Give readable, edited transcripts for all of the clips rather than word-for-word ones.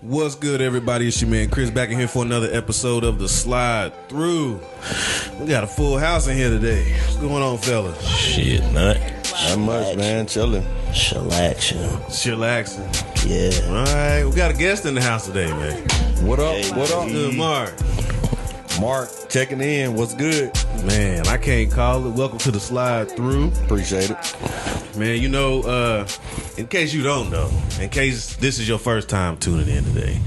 What's good, everybody? It's your man Chris back in here for another episode of the Slide Through. We got a full house in here today. What's going on, fellas? Shit, not much, man. Chilling. Chillaxing. Yeah. All right, we got a guest in the house today, man. What up? Hey, what up? Good, Mark. Mark, checking in. What's good? Man, I can't call it. Welcome to the Slide Through. Appreciate it. Man, you know, in case you don't know, in case this is your first time tuning in today,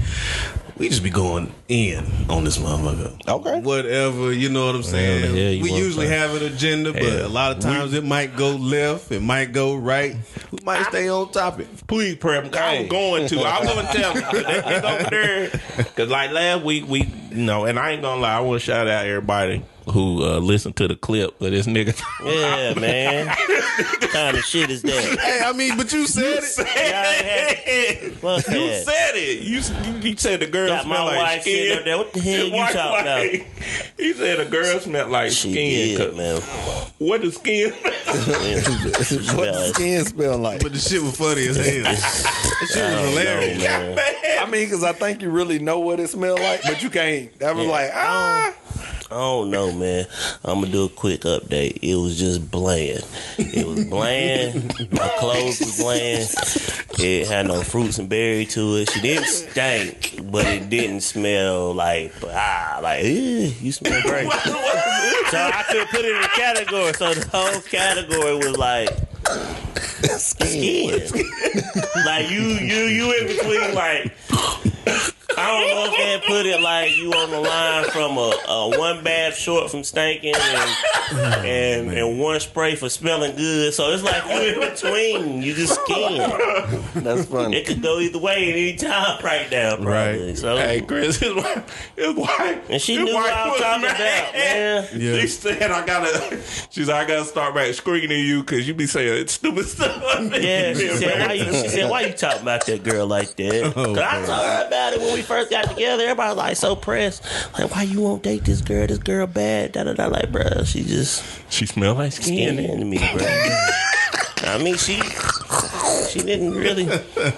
we just be going in on this motherfucker. Okay. Whatever, you know what I'm saying? Yeah, We usually have an agenda, but a lot of times it might go left, it might go right. We might stay on topic. Please, Prep. I'm going to. I was going to tell you. It's over there. Because like last week, and I ain't going to lie, I want to shout out everybody who listened to the clip of this nigga. Yeah, man. What kind of shit is that? Hey, I mean, but you said it. Fuck that. You said it. You said the girl Got smelled my like wife sitting skin. up there. What the hell His you wife talking about? He said the girl smelled like She skin. did, man. What does skin What the skin smell like? But the shit was funny as hell. That shit was hilarious. man. I mean, because I think you really know what it smelled like, but you can't. That was like, I don't know, man. I'm going to do a quick update. It was just bland. It was bland. My clothes was bland. It had no fruits and berry to it. She didn't stink, but it didn't smell like, you smell great. So I could put it in a category. So the whole category was like, skin. Like you in between, like, I don't know if they put it like you on the line from a one bath short from stinking and one spray for smelling good. So it's like you in between. You just skin. that's funny. It could go either way at any time right now, probably. Right. So, Hey, Chris, his wife, and she his knew what wife I was was talking mad. about, man. Yeah. She said, I gotta start back screaming at you because you be saying stupid stuff. Yeah, she said, why you talking about that girl like that? Cause I told her about it when we first got together. Everybody was like so pressed. Like, why you won't date this girl? This girl bad. Da da da. Like, bro, she just She smelled like skin. skin to me, bro. I mean, she didn't really nothing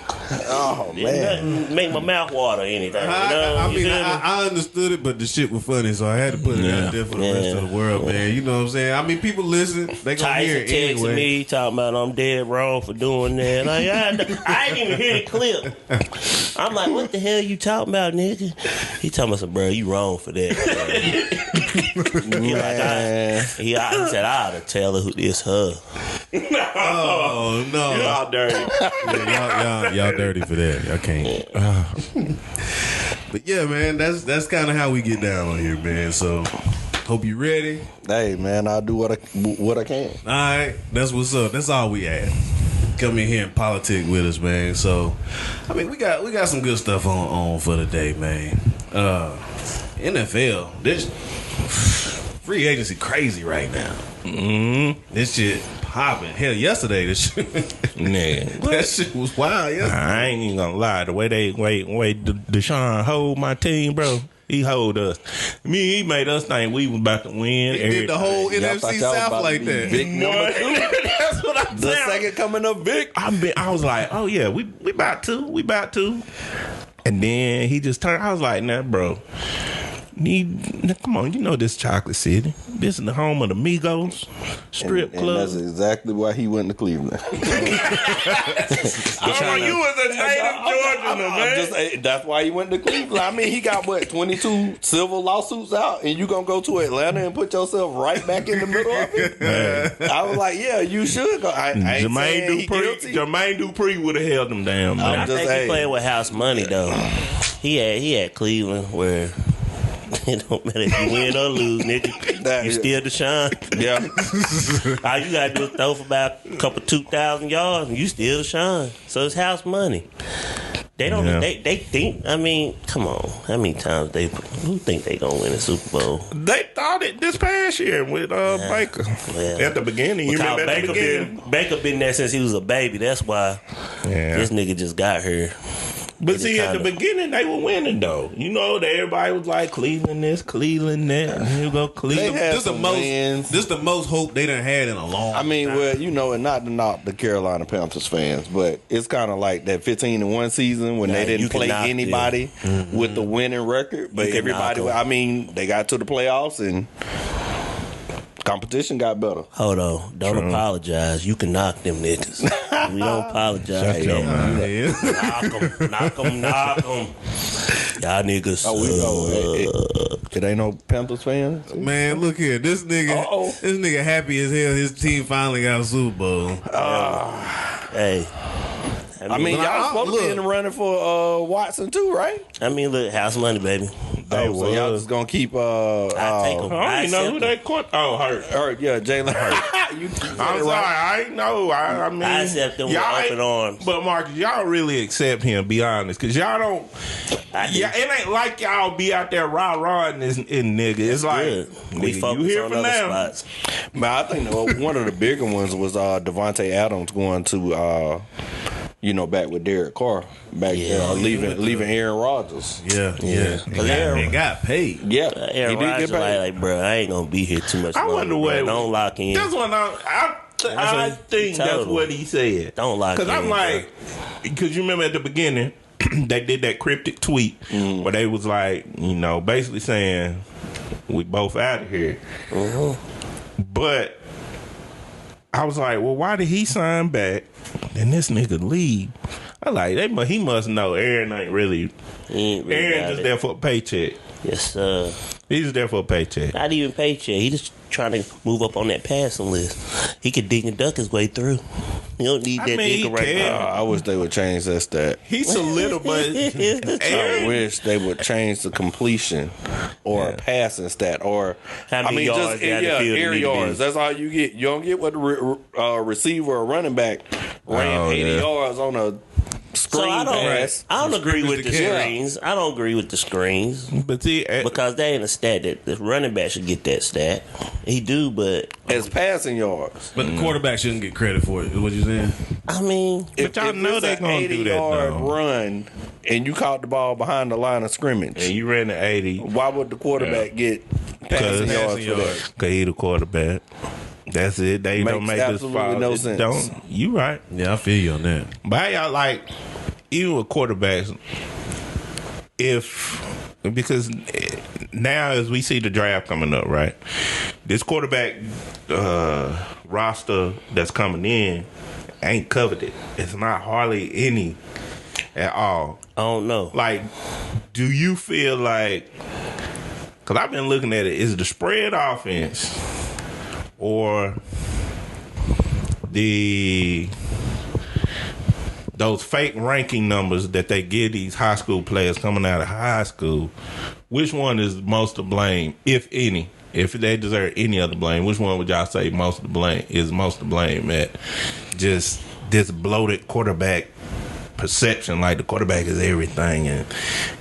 make my mouth water or anything. You know? I You mean, feel me? I understood it, but the shit was funny, so I had to put it out there for the rest of the world, man. You know what I'm saying? I mean, people listen, they gonna hear Tyson it texted anyway. me talking about I'm dead wrong for doing that. Like, I ain't even hear the clip. I'm like, what the hell you talking about, nigga? He talking about some, bro, you wrong for that. He said, I ought to tell her who it's her. Oh no, Y'all dirty. Yeah, y'all dirty for that. Y'all can't. But yeah, man, that's kind of how we get down on here, man. So hope you ready. Hey, man, I'll do what I can. All right, that's what's up. That's all we ask. Come in here and politic with us, man. So, I mean, we got some good stuff on for the day, man. NFL, this free agency crazy right now. Mm-hmm. This shit popping. Hell, yesterday this shit, that shit was wild. Yesterday. I ain't even gonna lie. The way Deshaun hold my team, bro. He hold us. He made us think we was about to win. He did the whole NFC South like that. Big number two. That's what I'm The saying. second coming up big. I was like, oh yeah, we about to. And then he just turned. I was like, nah, bro. Come on, you know this Chocolate City. This is the home of the Migos strip And club. that's exactly why he went to Cleveland. You was a native Georgian, man. That's why he went to Cleveland. I mean, he got 22 civil lawsuits out, and you gonna go to Atlanta and put yourself right back in the middle of it? I was like, yeah, you should go. I ain't saying he guilty. Jermaine Dupri would have held him down. I Man. think he played with house money, though. He had Cleveland where it don't matter if you win or lose, nigga. You still Deshaun. Yeah. All you gotta do is throw for about a couple 2,000 yards, and you still Deshaun. So it's house money. They don't. Yeah. They think. I mean, come on. How many times who think they gonna win a Super Bowl? They thought it this past year with Baker. Well, At the beginning, you Because remember at the beginning? Baker been there since he was a baby. That's why Yeah. this nigga just got here. But see, at the beginning, they were winning, though. You know, everybody was like, Cleveland this, Cleveland that. And here you go, Cleveland. This the most hope they done had in a long time. Well, you know, and not to knock the Carolina Panthers fans, but it's kind of like that 15-1 season when they didn't play anybody with the winning record. But everybody, they got to the playoffs and competition got better. Hold on. Don't apologize. You can knock them niggas. We don't apologize. Shut your mouth. Knock them. Y'all niggas. It ain't no Panthers fans. Man, look here. This nigga happy as hell. His team finally got a Super Bowl. Hey. Y'all supposed to be in the running for Watson too, right? Look, house money, baby. So y'all just gonna keep I take them. I don't know who they caught. Oh, Hurt. Yeah, Jalen Hurt. I'm sorry. I ain't know. I accept them with open arms. But Marcus, y'all really accept him, be honest. Because y'all don't. It ain't like y'all be out there rah-rahing this nigga. It's like, we nigga, focus you here on for other now. spots. But I think one of the bigger ones was Devontae Adams going to back with Derek Carr, leaving Aaron Rodgers. Yeah. They got paid. Yeah, Aaron Rodgers like, bro, I ain't gonna be here too much longer. I wonder what. Don't lock in. That's what I think that's what he said. Don't lock in. Because I'm like, because you remember at the beginning, they did that cryptic tweet where they was like, basically saying, we both out of here. But I was like, well, why did he sign back? Then this nigga leave. I like, he must know Aaron ain't really. Aaron just there for a paycheck. Yes, sir. He's there for a paycheck. Not even paycheck. He just trying to move up on that passing list. He could dig and duck his way through. You don't need that nigga right now. I wish they would change that stat. He's a little bit. I wish they would change the completion or passing stat or how many yards air yards. That's all you get. You don't get what the receiver or running back ran 80 yards on a screen pass. I don't agree with the screens. I don't agree with the screens. But see, because they ain't a stat that the running back should get that stat. He do, but as passing yards. But the quarterback shouldn't get credit for it. Is what you saying? But y'all know they're gonna do that though. Run and you caught the ball behind the line of scrimmage and you ran the 80. Why would the quarterback get passing yards for that? Because he the quarterback. That's it. They don't make this fall. No sense. You right. Yeah, I feel you on that. But y'all like, even with quarterbacks, because now as we see the draft coming up, right? This quarterback roster that's coming in ain't coveted. It's not hardly any at all. I don't know. Like, do you feel like? Because I've been looking at it. Is the spread offense or those fake ranking numbers that they give these high school players coming out of high school, which one is most to blame, if any? If they deserve any other blame, which one would y'all say most to blame at just this bloated quarterback perception, like the quarterback is everything, and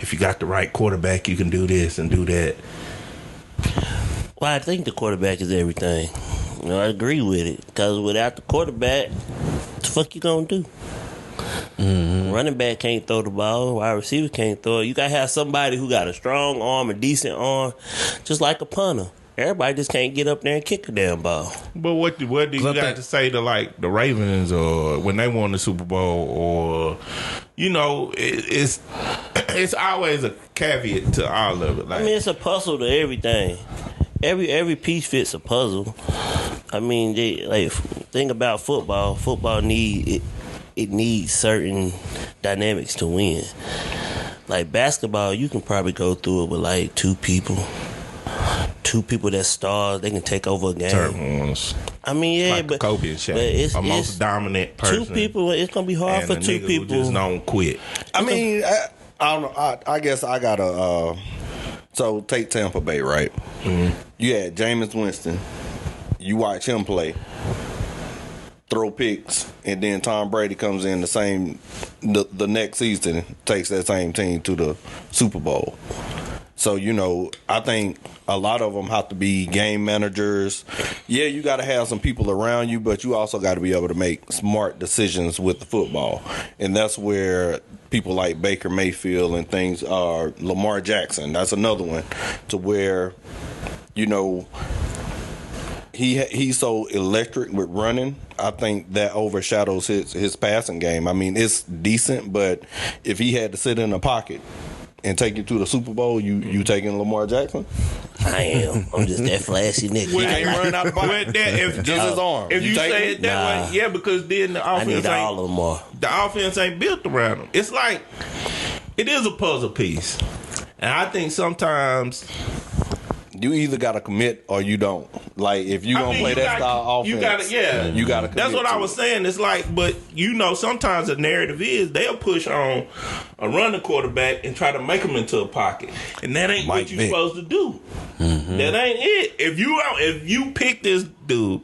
if you got the right quarterback, you can do this and do that? Well, I think the quarterback is everything. I agree with it, because without the quarterback, what the fuck you gonna do? Running back can't throw the ball. Wide receiver can't throw it. You gotta have somebody who got a strong arm, a decent arm, just like a punter. Everybody just can't get up there and kick a damn ball. But what do you got to say to like the Ravens or when they won the Super Bowl, or it's always a caveat to all of it. Like, it's a puzzle to everything. Every piece fits a puzzle. Think about football. Football needs certain dynamics to win. Like basketball, you can probably go through it with like two people that's stars. They can take over a game. Certain ones. But Kobe and Shaq, it's most dominant person. Two people. It's gonna be hard for two people. Who just don't quit. I don't know. I guess I gotta. So take Tampa Bay, right? Mm-hmm. You had Jameis Winston. You watch him play, throw picks, and then Tom Brady comes in the next season, takes that same team to the Super Bowl. So, I think a lot of them have to be game managers. Yeah, you got to have some people around you, but you also got to be able to make smart decisions with the football. And that's where people like Baker Mayfield and things are. Lamar Jackson, that's another one, to where, he's so electric with running. I think that overshadows his passing game. I mean, it's decent, but if he had to sit in a pocket and take you to the Super Bowl, you taking Lamar Jackson? I am. I'm just that flashy nigga. He ain't running out the pocket. Just his arm. If you say it that way, yeah, because then the I offense need all of them more. The offense ain't built around him. It's like it is a puzzle piece, and I think sometimes you either got to commit or you don't. Like, if you gonna play that style offense, you got to. That's what I was saying. It's like, but sometimes the narrative is they'll push on a running quarterback and try to make him into a pocket, and that ain't what you're supposed to do. Mm-hmm. That ain't it. If you pick this dude.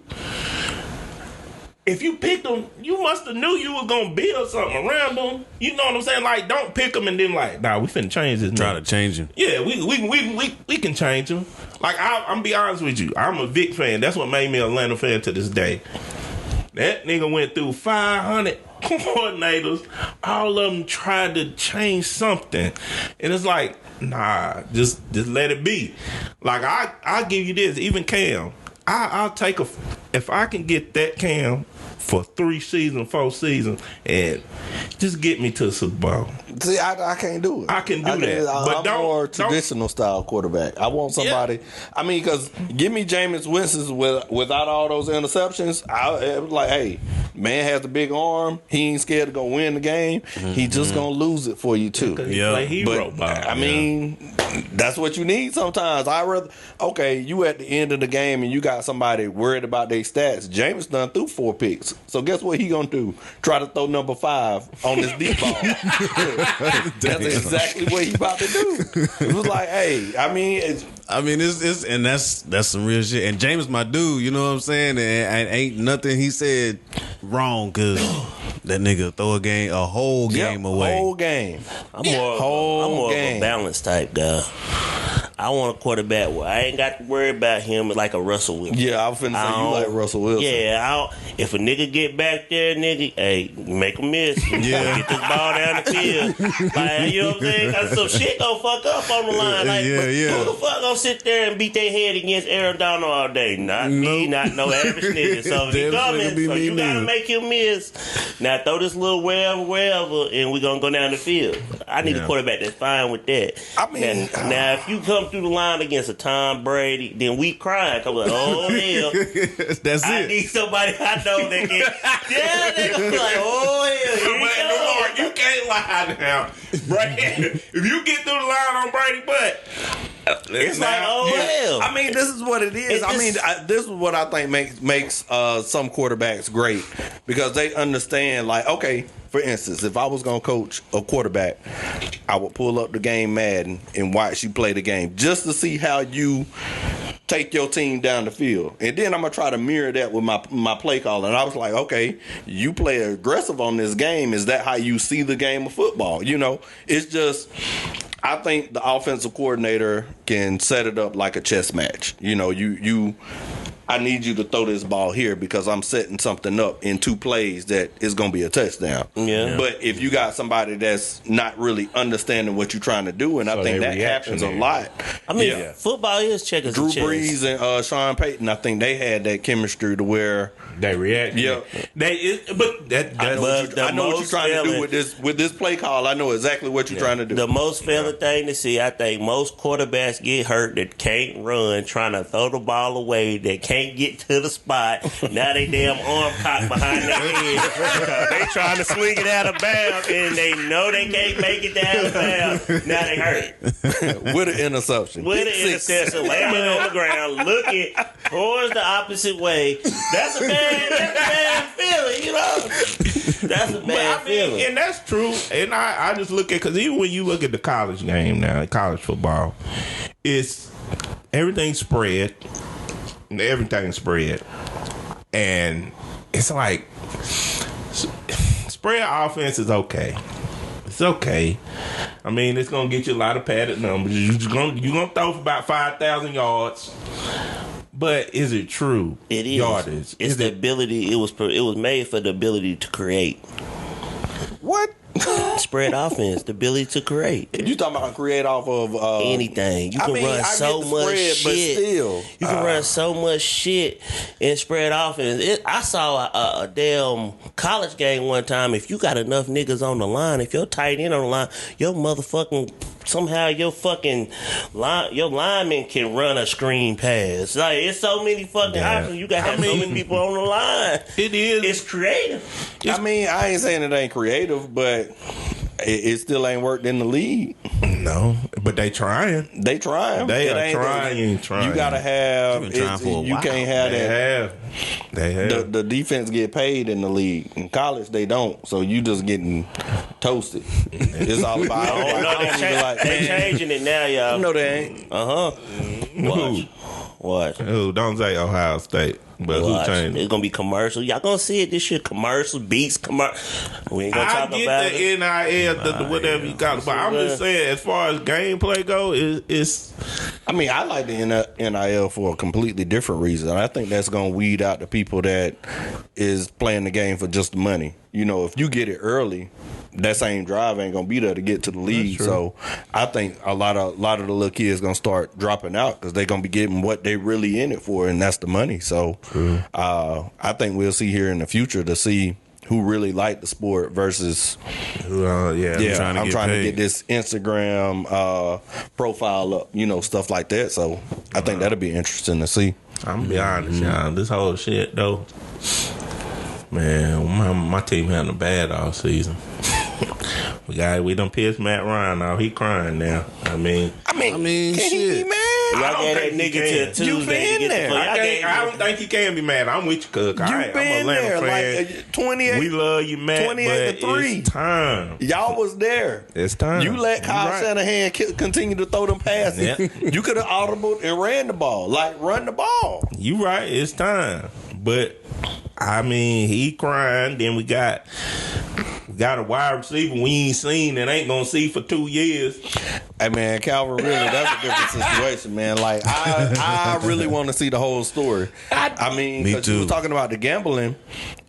If you picked him, you must have knew you was gonna build something around him. You know what I'm saying? Like, don't pick him and then we finna change this. Try to change him. Yeah, we can change him. Like, I'm gonna be honest with you. I'm a Vic fan. That's what made me an Atlanta fan to this day. That nigga went through 500 coordinators. All of them tried to change something, and it's like, nah, just let it be. Like, I'll give you this. Even Cam, I'll take if I can get that Cam for 3 seasons, 4 seasons, and just get me to the Super Bowl. See, I can't do it. I can do that. But I'm more traditional style quarterback. I want somebody. Yeah. I mean, because give me Jameis Winston without all those interceptions. It was like, hey, man has a big arm. He ain't scared to go win the game. Mm-hmm. He just gonna lose it for you too. Yeah, hero ball. I mean, that's what you need sometimes. You at the end of the game and you got somebody worried about their stats. Jameis done threw 4 picks. So guess what he gonna do? Try to throw number 5 on this deep ball. That's exactly what he about to do. It was like, hey, it's and that's some real shit. And James, my dude, you know what I'm saying? And ain't nothing he said wrong, cause that nigga throw a whole game away. Whole game. I'm more of a balanced type guy. I want a quarterback where I ain't got to worry about him like a Russell Wilson. Yeah, I was finna say you like Russell Wilson. Yeah, if a nigga get back there, hey, make him miss. Yeah. Get this ball down the field. Like, you know what I'm saying? Cause some shit gonna fuck up on the line. Like, who the fuck gonna sit there and beat their head against Aaron Donald all day? Not me, not no average nigga. So if he coming, so you gotta make him miss. Now throw this little wherever, and we gonna go down the field. I need a quarterback that's fine with that. I mean, now if you come through the line against a Tom Brady, then we crying. Cause we're like, oh hell, that's I it. need somebody I know that can. They gonna be like, oh hell, you can't lie now, Brady. If you get through the line on Brady, but it's like, hell. I mean, this is what it is. This is what I think makes some quarterbacks great, because they understand. Like, okay, for instance, if I was gonna coach a quarterback, I would pull up the game Madden and watch you play the game just to see how you take your team down the field, and then I'm gonna try to mirror that with my play calling. And I was like, okay, you play aggressive on this game. Is that how you see the game of football? It's just, I think the offensive coordinator can set it up like a chess match. I need you to throw this ball here because I'm setting something up in 2 plays that is going to be a touchdown. Yeah. But if you got somebody that's not really understanding what you're trying to do, and I think that happens a lot. I mean, football is checkers Drew and chess. Brees and Sean Payton, I think they had that chemistry to where they react. Yeah. I know what you're trying to do with this play call. I know exactly what you're trying to do. The most failing thing to see, I think most quarterbacks get hurt that can't run, trying to throw the ball away, that can't get to the spot. Now they damn arm cocked behind their head. They trying to swing it out of bounds, and they know they can't make it down of bounds. Now they hurt. With an interception. Landing on the ground, looking towards the opposite way. That's a bad feeling, That's a bad feeling. And that's true. And I just look at, because even when you look at the college game now, college football, it's everything's spread. Everything's spread. And it's like, spread offense is okay. It's okay. I mean, it's gonna get you a lot of padded numbers. You're gonna throw for about 5,000 yards. But is it true? It is. Yardage. It's the ability. It was made for the ability to create. What? Spread offense, the ability to create. You talking about create off of anything. You can run so much shit. But still, you can run so much shit in spread offense. I saw a damn college game one time. If you got enough niggas on the line, if you're tight end on the line, your motherfucking somehow your lineman can run a screen pass. Like, it's so many fucking options. You got so many people on the line. It is. It's creative. I mean, I ain't saying it ain't creative, but it still ain't worked in the league. No, but they trying. They trying. They are trying. You gotta have. You can't have that. They have. The defense get paid in the league. In college, they don't. So you just getting toasted. It's all about. They changing it now, y'all. No, they ain't. Watch. Who? Don't say Ohio State. But Watch. Who changed? It's gonna be commercial. Y'all gonna see it. This shit commercial beats commercial. We ain't gonna talk about it. I get the NIL, whatever you call it. But I'm just saying, as far as gameplay go, it's. I mean, I like the NIL for a completely different reason. I think that's gonna weed out the people that is playing the game for just the money. You know, if you get it early, that same drive ain't gonna be there to get to the league. So I think a lot of the little kids gonna start dropping out because they're gonna be getting what they really in it for, and that's the money. So I think we'll see here in the future to see who really like the sport versus I'm trying to get this Instagram profile up, stuff like that. So I think that'll be interesting to see. I'm gonna be honest, y'all. This whole shit though, man, my team having a bad off season. We done pissed Matt Ryan off. He crying now. I mean, can he be mad? Y'all gave that nigga to Tuesday to get the fuck. I don't think he can be mad. I'm with you, Cook. I'm a Atlanta fan. Like 28. We love you, Matt. 28 to 3. It's time. Y'all was there. It's time. You let Kyle Shanahan continue to throw them passes. Yeah. You could have audibled and ran the ball. Like, run the ball. You right. It's time. But I mean, he crying. Then we got a wide receiver we ain't seen and ain't gonna see for 2 years. Hey man, Calvin, really, that's a different situation, man. Like, I really want to see the whole story. I mean, because you was talking about the gambling,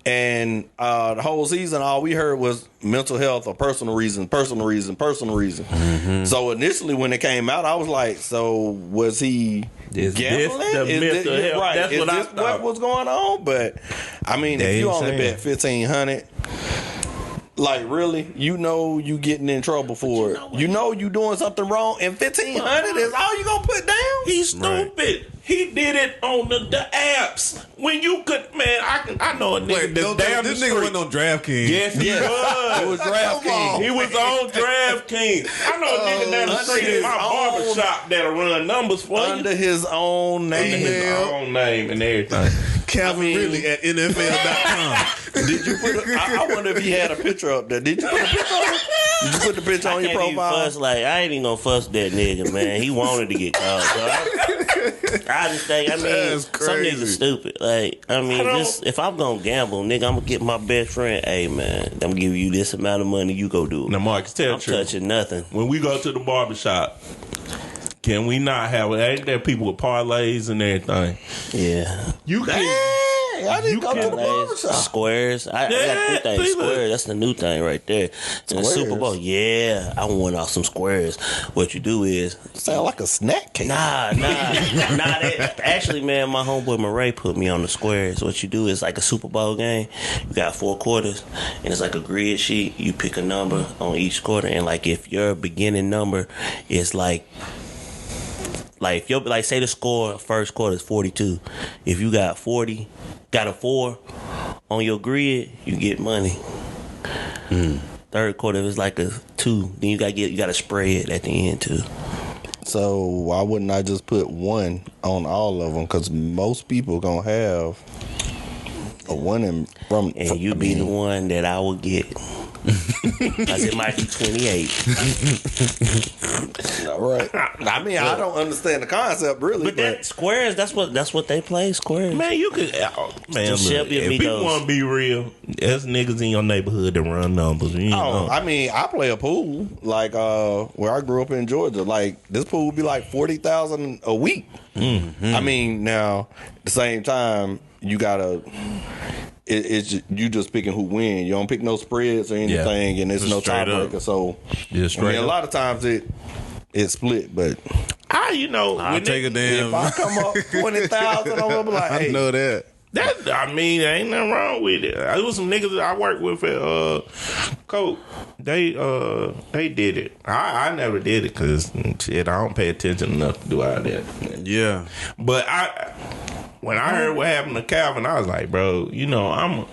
and the whole season, all we heard was mental health or personal reason. Mm-hmm. So initially, when it came out, I was like, so was he gambling? Is this what was going on? But I mean, if you only bet $1,500. Like, really? You getting in trouble for it. You doing something wrong, and $1,500 is all you gonna put down? He's stupid. Right. He did it on the apps. When you could, man, I know a nigga this nigga wasn't on DraftKings. Yes, he was. It was DraftKings. He was on DraftKings. I know a nigga down the street in my barbershop that'll run numbers for you. Under his own name. Under his own name and everything. Calvin really at NFL.com. Did you put I wonder if he had a picture up there. Did you put a picture on it? Did you put the picture on your profile? I ain't even gonna fuss that nigga, man. He wanted to get caught. So I just think, some niggas stupid. Like, if I'm gonna gamble, nigga, I'm gonna get my best friend. Hey, man, I'm gonna give you this amount of money. You go do it. Now, Marcus, I'm touching nothing. When we go to the barbershop, can we not have it? Ain't there people with parlays and everything? Yeah. You can. I didn't go to the barbershop. Squares. I got 2 things. Squares. That's the new thing right there. And the Super Bowl. Yeah. I want off some squares. What you do is. Sound like a snack cake. Nah. Actually, man, my homeboy Murray put me on the squares. What you do is like a Super Bowl game. You got 4 quarters, and it's like a grid sheet. You pick a number on each quarter, and like if your beginning number is like if you're say the score first quarter is 42. If you got 40, got a 4 on your grid, you get money. Third quarter is like a 2. Then you got to spread at the end too. So why wouldn't I just put 1 on all of them? Because most people gonna have a 1 from you be the one that I will get. Because it might be 28. All right. I mean, I don't understand the concept really, But that squares, that's what they play, squares. Man, you could, man, look, Shelby if people Amigos. want to be real, there's niggas in your neighborhood that run numbers. You know. I mean, I play a pool like where I grew up in Georgia. Like this pool would be like $40,000 a week. I mean, now at the same time, you gotta. It's just, you just picking who win. You don't pick no spreads or anything, and it's no tiebreaker. So, Just I mean, straight a lot of times it split, but I'll take a damn. if I come up 20,000, I'm gonna be like, I hey, know that. That, I mean, there ain't nothing wrong with it. There was some niggas that I worked with at Coke. They did it. I never did it because shit, I don't pay attention enough to do all that. Yeah. But when I heard what happened to Calvin, I was like, bro, you know,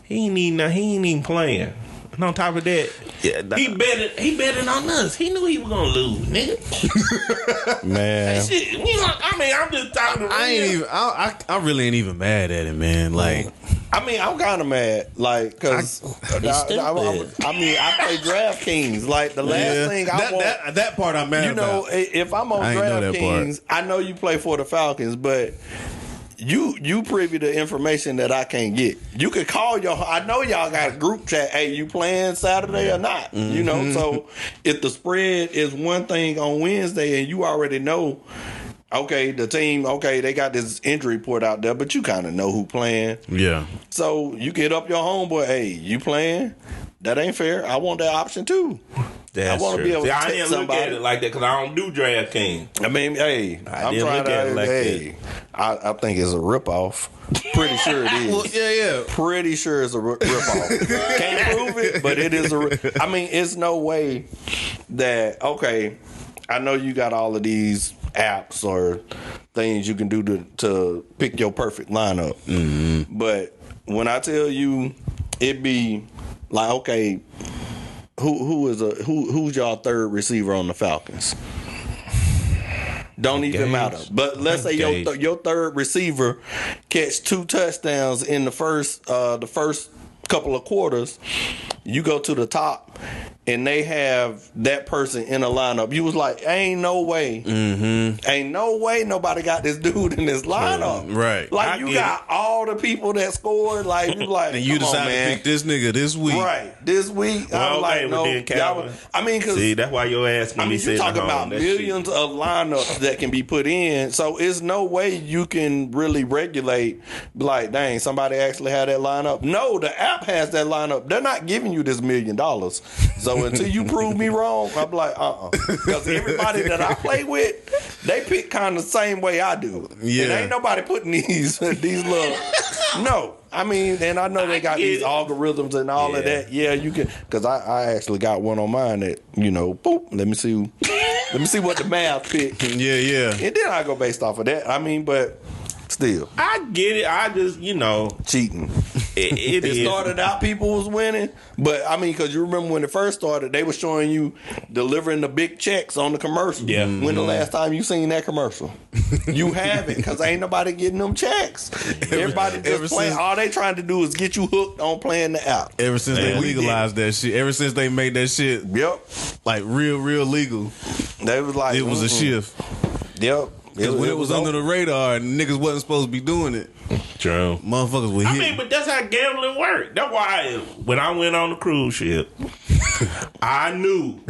he ain't even playing. And on top of that, he betting on us. He knew he was gonna lose, nigga. man. Shit, you know, I mean, I'm just talking. I really ain't even mad at it, man. Like, I mean, I'm kind of mad, like, because I mean, I play DraftKings. Like the last thing I want, that part I'm mad you know, about. if I'm on DraftKings, I know you play for the Falcons, but you privy to information that I can't get. You could call I know y'all got a group chat. Hey, you playing Saturday or not? You know, so if the spread is one thing on Wednesday and you already know, okay, the team, they got this injury report out there, but you kind of know who playing. Yeah. So you get up your homeboy, hey, you playing? That ain't fair. I want that option too. That's I want to be able to I text didn't somebody. look at it like that because I don't do DraftKings. I mean, hey, I'm didn't trying look to. at it like hey, I think it's a ripoff. Pretty sure it is. Well, yeah. Pretty sure it's a ripoff. Can't prove it, but it is I mean, it's no way that I know you got all of these apps or things you can do to pick your perfect lineup, but when I tell you, it be like who's y'all third receiver on the Falcons? Don't even matter. But let's say your third receiver catch 2 touchdowns in the first couple of quarters. You go to the top, and they have that person in a lineup. You was like, ain't no way nobody got this dude in this lineup. Right. Like, you got all the people that scored. Like, you like, And you come on, decided man. to pick this nigga this week. Right. This week. Well, I was like, no. then Calvin, I mean, because see, that's why your ass gonna be you're sitting talking home. about That millions of lineups that can be put in. So it's no way you can really regulate, like, dang, somebody actually had that lineup. No, the app has that lineup. They're not giving you this $1 million. So until you prove me wrong, I'm like, because everybody that I play with, they pick kind of the same way I do. Yeah. And ain't nobody putting these little. No. I mean, and I know they got these algorithms and all of that. Yeah, you can, because I actually got one on mine that, you know, boop, let me see what the math pick. Yeah. And then I go based off of that. I mean, but still. I get it. I just, you know, Cheating. it is. Started out, people was winning. But, I mean, because you remember when it first started, they were showing you delivering the big checks on the commercial. Yeah. When the last time you seen that commercial? You haven't, because ain't nobody getting them checks. Everybody just playing. All they trying to do is get you hooked on playing the app. Ever since they legalized that shit, ever since they made that shit like real legal, They was like, it was a shift. Yep. Because when it was under the radar and niggas wasn't supposed to be doing it, True. motherfuckers would hit. I mean, but that's how gambling worked. That's why when I went on the cruise ship, I knew.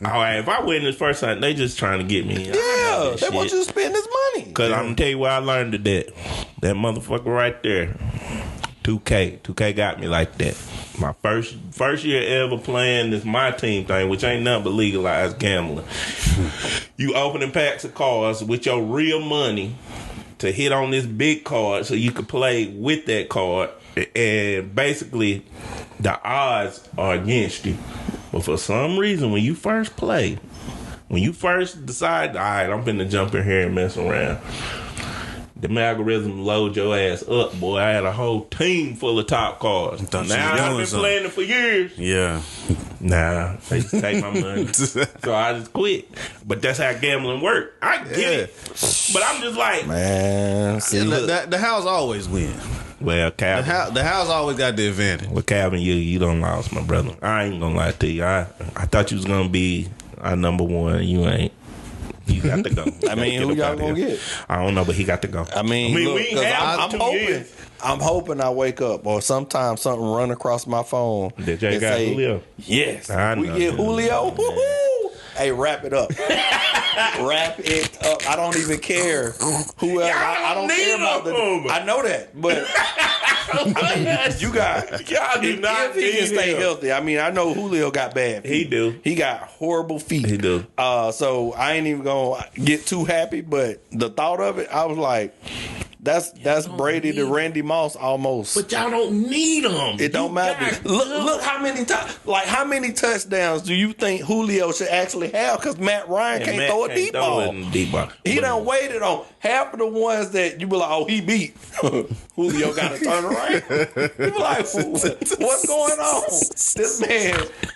All right, if I win this first time, they just trying to get me. Yeah, they want you to spend this money. Because I'm going to tell you where I learned that. That motherfucker right there, 2K. 2K got me like that. My first year ever playing this My Team thing, which ain't nothing but legalized gambling. You opening packs of cards with your real money to hit on this big card so you could play with that card. And basically, the odds are against you. But for some reason, when you first play, when you first decide, all right, I'm finna jump in here and mess around, the algorithm load your ass up, boy. I had a whole team full of top cards. Now I've been playing it for years. Yeah. Nah, they just take my money. So I just quit. But that's how gambling work. I get it. But I'm just like, Man, see, the house always win. Well, Calvin. The house always got the advantage. Well, Calvin, you don't lost, my brother. I ain't gonna lie to you. I thought you was gonna be our number one. You ain't. You got to go. I mean, who y'all gonna get? I don't know, but he got to go. I mean look, we have I'm hoping I wake up or sometimes something run across my phone. That Jay got Julio. Yes, I we know. get Julio. Woo-hoo. Hey, wrap it up. Wrap it up. I don't even care who else. I don't care about I know that, but I mean, you got y'all do not. If he can stay healthy. I mean, I know Julio got bad feet. He do. He got horrible feet. He do. So I ain't even gonna get too happy, but the thought of it, I was like, that's Brady to Randy Moss almost. But y'all don't need him. It don't matter. Look how many times, like how many touchdowns do you think Julio should actually have? Because Matt Ryan can't throw a deep ball. He done waited on half of the ones that you be like, oh, he beat. Julio got to turn around. You be like, what's going on?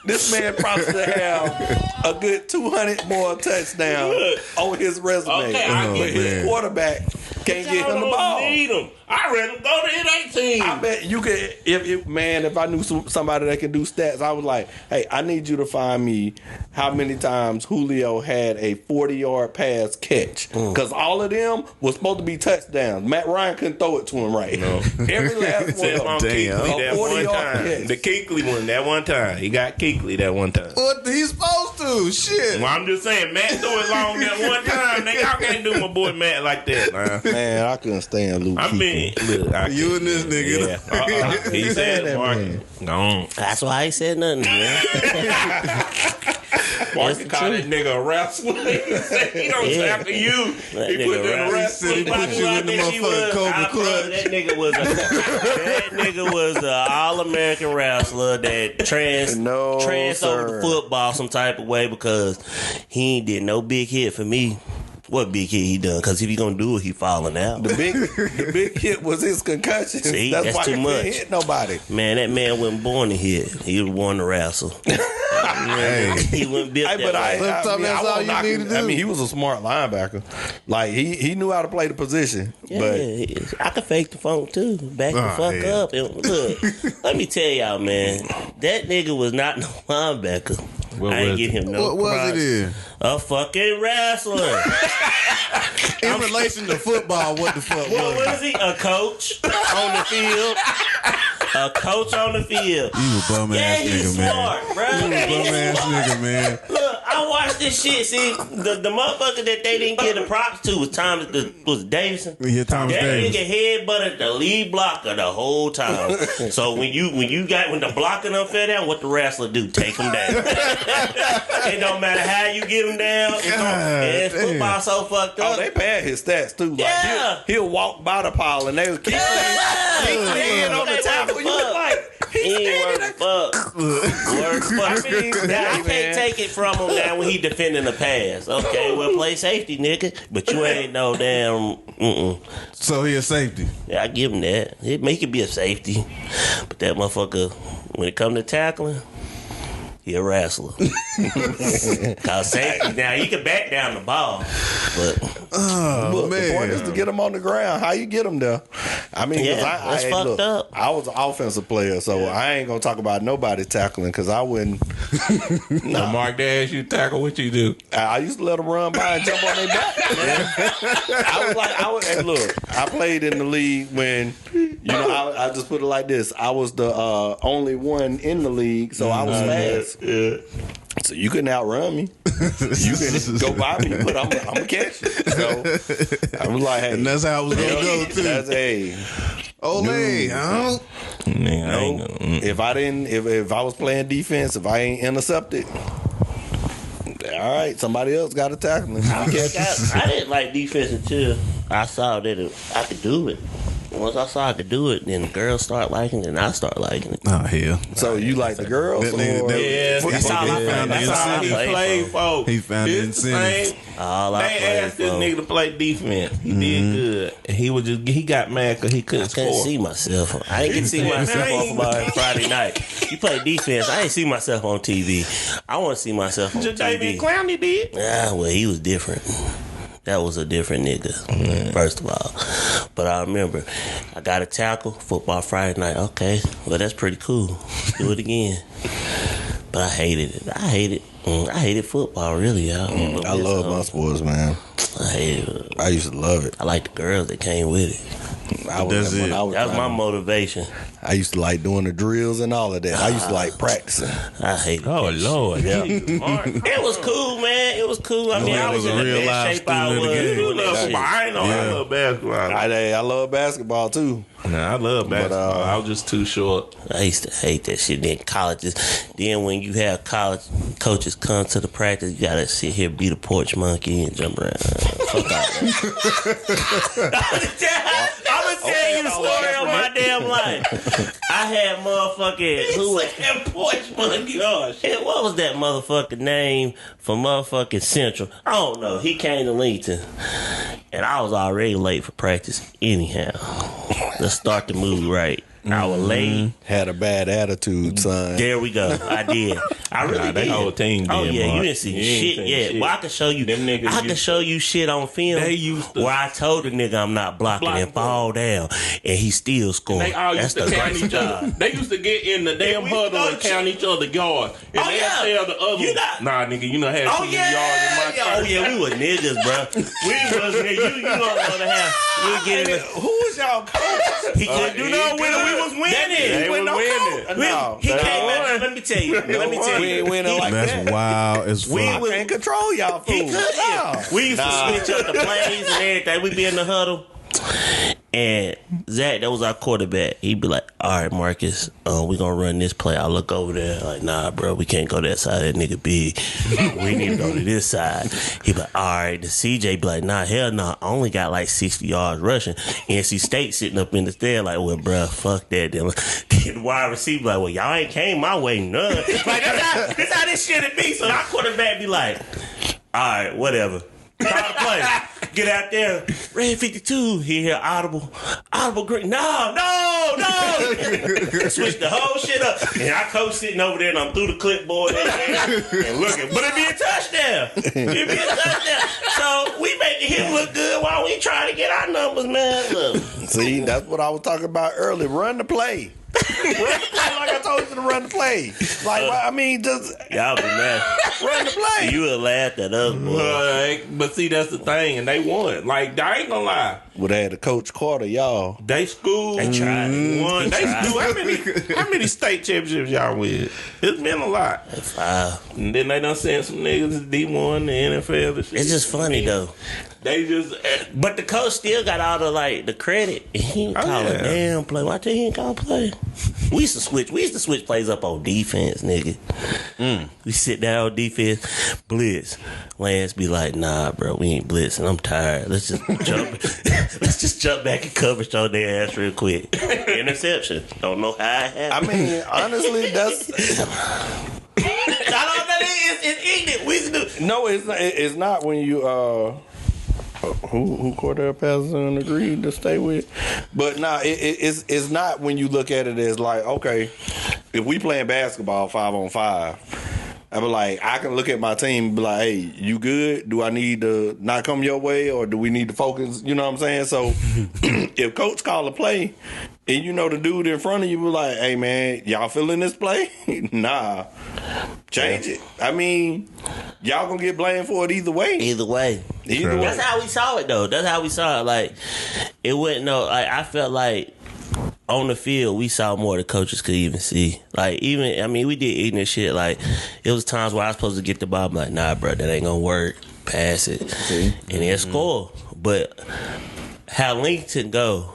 This man probably should have a good 200 more touchdowns on his resume. Okay, but his quarterback can't get him the ball. Need him. I'd rather go to his 18. I bet you could, if I knew somebody that can do stats, I was like, hey, I need you to find me how many times Julio had a 40-yard pass catch. Because all of them was supposed to be touchdowns. Matt Ryan couldn't throw it to him right. No. Every last one of them. Damn. A 40-yard catch. The Keekley one, that one time. He got Keekley that one time. What he's supposed to? Shit. Well, I'm just saying, Matt threw it long that one time. Nigga, y'all can't do my boy Matt like that, man. I couldn't stand Luke. I mean, look, you and this nigga. Yeah. He said that, Mark. Gone. That's why he said nothing, man. Mark called that nigga a wrestler. He don't tackle you. He put that wrestler. He put you in the motherfucking Cobra Clutch. That nigga was an all-American wrestler that transferred over the football some type of way because he ain't did no big hit for me. What big hit he done? Because if he gonna do it, he falling out. The big hit was his concussion. See, that's why too he much. couldn't hit nobody. Man, that man wasn't born to hit. He was born to wrestle. He wasn't built that way. That's all you need to do. I mean, he was a smart linebacker. Like he knew how to play the position. Yeah, but I could fake the funk too. Back the fuck up. And look, let me tell y'all, man, that nigga was not no linebacker. I ain't give him no What was it in? A fucking wrestler. In relation to football, what the fuck What was he? A coach on the field. A coach on the field. You a bum ass nigga, smart, man. Bro. You a bum ass nigga, man. Look, I watched this shit. See, the motherfucker that they didn't get the props to was Davison. Yeah, Thomas Davis. That nigga headbutted the lead blocker the whole time. So when the blocker done fell down, what the wrestler do? Take him down. It don't matter how you get him down. It's football so fucked up. Oh, they pad his stats too. Like he'll walk by the pile and they would keep laying on the tackle. You was like, he ain't worth fuck. I mean, I can't take it from him now when he defending the pass. Okay, well, play safety, nigga. But you ain't no damn. So he a safety. Yeah, I give him that. It could be a safety, but that motherfucker, when it come to tackling, he a wrestler. Cause safety now he can back down the ball, but the point is to get him on the ground. How you get him there? I mean, that's fucked up. I was an offensive player, so I ain't gonna talk about nobody tackling because I wouldn't. No, Mark Dash, you tackle what you do. I used to let them run by and jump on their back. Hey, look, I played in the league when I just put it like this. I was the only one in the league, so I was fast. Yeah. So you couldn't outrun me. You can go by me, but I'm gonna catch you. So I was like, hey, and that's how I was gonna go too. That's if I was playing defense, if I ain't intercepted, all right, somebody else got to tackle me. I didn't like defense until I saw that I could do it. Once I saw I could do it, then the girls start liking it, and I start liking it. Oh, hell. So you like the girls? That's all I played for. He found the incentive. They asked this nigga to play defense. He did good. He got mad because he couldn't score. I couldn't see myself. I didn't get to see myself on Friday night. You play defense. I ain't see myself on TV. I want to see myself on TV. Clowney did. Yeah, well, he was different. that was a different nigga, first of all. But I remember I got a tackle, football Friday night. Okay, well, that's pretty cool. Do it again. But I hated it. I hated football, really, y'all. I love my sports, man. I hated it. I used to love it. I like the girls that came with it. That's it. That was my motivation. I used to like doing the drills and all of that. I used to like practicing. I hate it. Oh, Lord. Yeah. It was cool, man. It was cool. I mean, I was in the best shape I was. You love football. I ain't know I love basketball. I love basketball, too. Nah, I love basketball. I was just too short. I used to hate that shit. Then colleges. Then when you have college coaches come to the practice, you gotta sit here, be the porch monkey, and jump around. Fuck out. I'm gonna tell you the story of my damn life. I had motherfucking who was that porch monkey? Oh shit! What was that motherfucking name for motherfucking Central? I don't know. He came to Lincoln, and I was already late for practice. Anyhow, let's start the mood right. I was late. Had a bad attitude, son. There we go. I did. I really did. That whole team Oh did, yeah, Mark. you didn't see shit yet. Shit. Well, I can show you. Them niggas I can show you shit on film They used to- where I told the nigga I'm not blocking and fall down, and he still scored. They all That's used the to count great each other. job. They used to get in the damn we used to huddle go and to count each other yards. And Oh, they'd yeah. tell the other You one, not- nah, nigga, you know had Oh too many yards in my yeah, oh turn. yeah, we were niggas, bro. We was niggas. You don't know the half. We get in the. Who was y'all coach? He couldn't do no winning. We was winning. They was winning. No, He they came won. out. Let me tell you. We ain't winning like That's that. wild as We fuck. was- Can't control y'all He fools. could. No. We used to switch up the plays and everything. We'd be in the huddle. And Zach, that was our quarterback. He'd be like, all right, Marcus, we going to run this play. I look over there like, nah, bro, we can't go that side. That nigga big. We need to go to this side. He'd be like, all right. The CJ be like, nah, hell no. I only got like 60 yards rushing. NC State sitting up in the stand like, well, bro, fuck that. Then the wide receiver like, well, y'all ain't came my way none. Like, that's how this shit it be. So our quarterback be like, all right, whatever. Call the play. Get out there. Red 52. He hear audible green. No. Switch the whole shit up. And our coach sitting over there and I'm through the clipboard and looking. But it'd be a touchdown. So we making him look good while we trying to get our numbers, man. Look. See, that's what I was talking about earlier. Run the play. Run the play like I told you to run the play. Like, I mean, just Y'all be mad. run the play. You would laugh at us, boy. Like, but see, that's the thing, and they won. Like, I ain't gonna lie. Would have had a Coach Carter, y'all. They schooled. They tried. Won. They tried. do. How many state championships y'all with? It's been a lot. 5. And then they done sent some niggas to D1, the NFL. The shit. It's just funny though. They just. But the coach still got all the credit. He ain't call a damn play. Why tell he ain't call a play? We used to switch plays up on defense, nigga. We sit down on defense, blitz. Lance be like, nah, bro, we ain't blitzing. I'm tired. Let's just jump. Let's just jump back and coverage on their ass real quick. Interception. Don't know how it happened. I mean, honestly, that's I don't know. It's ignorant. We used to do. no. It's not when you who Cordell Patterson agreed to stay with, but nah, it's not when you look at it as like, okay, if we playing basketball 5-on-5. I be like, I can look at my team and be like, hey, you good? Do I need to not come your way, or do we need to focus? You know what I'm saying? So if coach call a play and you know the dude in front of you be like, hey man, y'all feeling this play? Nah. Change it. I mean, y'all gonna get blamed for it either way. Either way. That's how we saw it though. That's how we saw it. Like, it wasn't no, like, I felt like on the field, we saw more the coaches could even see. Like, even, I mean, we did ignorant shit. Like, it was times where I was supposed to get the ball. I'm like, nah, bro, that ain't gonna work. Pass it. And then score. But how Lincoln go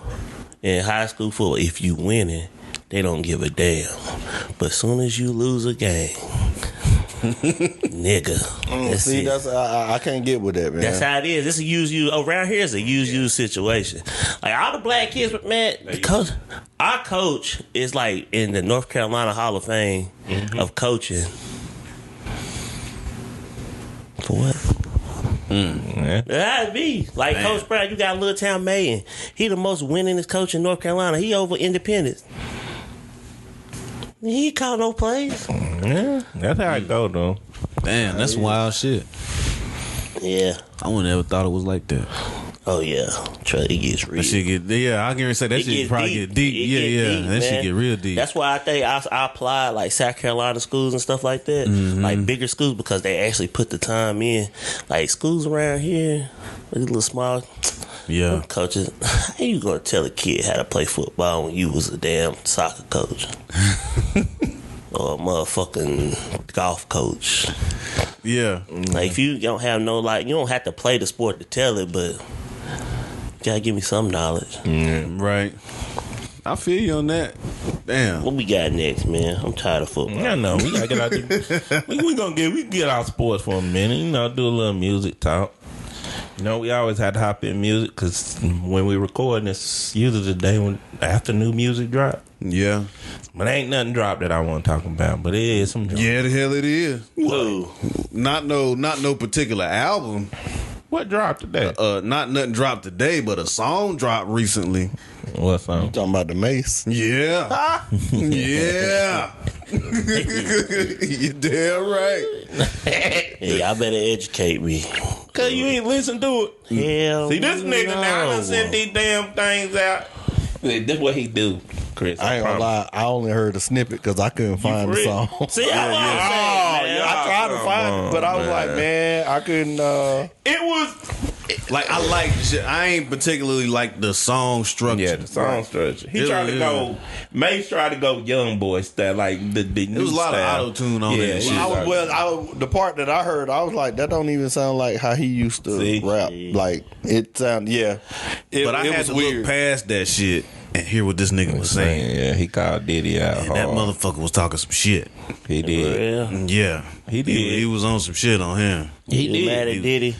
in high school football, if you winning, they don't give a damn. But as soon as you lose a game, nigga. That's See, it. that's I can't get with that, man. That's how it is. It's a use around here. It's a use situation. Like all the black kids, but man, our coach is like in the North Carolina Hall of Fame of coaching. For what? That'd be like Coach Brown. You got Little Town Mayan. He the most winningest coach in North Carolina. He over Independence. He ain't call no plays. Yeah, that's how it go though. Damn, that's wild shit. Yeah. I would never thought it was like that. Oh yeah, it gets real. That shit get I can say that It shit gets probably deep. get deep. It Yeah, get yeah. deep, That shit man. get real deep. That's why I think I applied like South Carolina schools and stuff like that, like bigger schools, because they actually put the time in. Like schools around here, like little small. Yeah. Coaches, how you gonna tell a kid how to play football when you was a damn soccer coach? Or a motherfucking golf coach? Yeah. Like if you don't have no, like, you don't have to play the sport to tell it, but you gotta give me some knowledge. Right. I feel you on that. Damn. What we got next, man? I'm tired of football. I know. We gotta get out there. we get out sports for a minute. You know, do a little music talk. You know, we always had to hop in music because when we recording, it's usually the day when after new music drop. Yeah. But ain't nothing dropped that I want to talk about. But it is some drop. Yeah, the hell it is. Whoa. Not no particular album. What dropped today? Not nothing dropped today, but a song dropped recently. What song? Talking about the Mace. Yeah. Yeah. You damn right. Hey, y'all better educate me. Cause you ain't listen to it. Hell See, this nigga no. now done sent these damn things out. This what he do, Chris. I ain't gonna lie, I only heard a snippet because I couldn't find the free. song. See, I I tried to find it, but I was like, man, I couldn't. It was Like I like shit. I ain't particularly like the song structure. yeah, the song structure. He Yeah, tried to yeah. go. Mace tried to go young boy style, like the new There was a lot style. of auto tune on that shit. The part that I heard, I was like, that don't even sound like how he used to See? rap. Like it sounded, yeah. But I it had was to weird. look past that shit and hear what this nigga was saying. Yeah, he called Diddy out. And that motherfucker was talking some shit. He did. Yeah. Yeah. He did. He was on some shit on him. He did. mad at Diddy.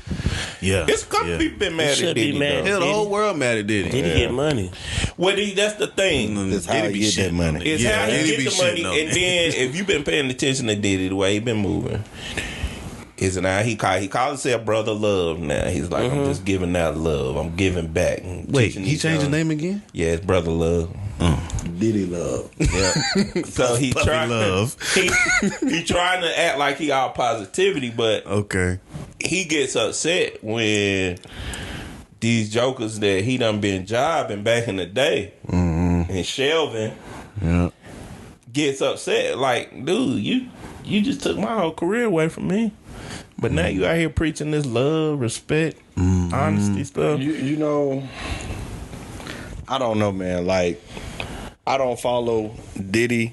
Yeah. It's a couple yeah. people been mad should at be Diddy. mad. though. Hell, the whole world mad at Diddy. Diddy get money. Well, that's the thing. It's how Diddy you be get that shitting money. on it. It's Yeah, how you Diddy be get the money, shitting on and it. then if you've been paying attention to Diddy the way he been moving, is now he called himself Brother Love. Now he's like, I'm just giving out love. I'm giving back. And Wait, teaching he these changed his young- name again? Yeah, it's Brother Love. Diddy love. Yeah. So he Puppy trying love. he trying to act like he all positivity, but Okay. he gets upset when these jokers that he done been jobbing back in the day and shelving Yeah. gets upset. Like, dude, you just took my whole career away from me. But now you out here preaching this love, respect, honesty stuff. You know, I don't know, man. Like, I don't follow Diddy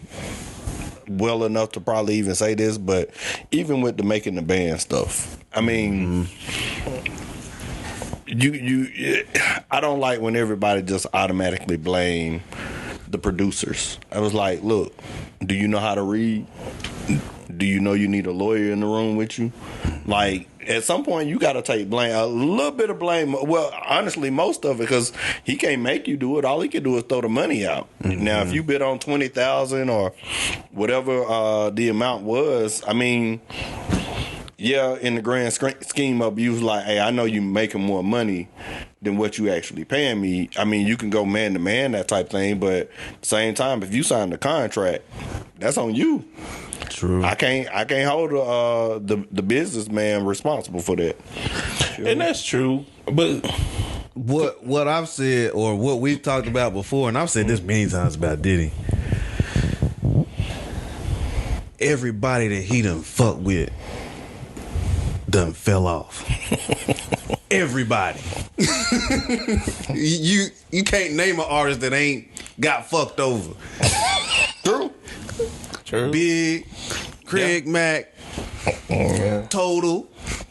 well enough to probably even say this, but even with the making the band stuff, I mean, I don't like when everybody just automatically blame the producers. I was like, look, do you know how to read? Do you know you need a lawyer in the room with you? Like, at some point, you got to take blame, a little bit of blame. Well, honestly, most of it, because he can't make you do it. All he can do is throw the money out. Now, if you bid on $20,000 or whatever the amount was, I mean, yeah, in the grand scheme of, you was like, hey, I know you making more money than what you actually paying me. I mean, you can go man to man, that type thing, but at the same time, if you sign the contract, that's on you. True. I can't hold the businessman responsible for that. And that's true. But What I've said, or what we've talked about before, and I've said this many times about Diddy. Everybody that he done fuck with done fell off. Everybody. you can't name an artist that ain't got fucked over. True. Big, Craig Mack, Total,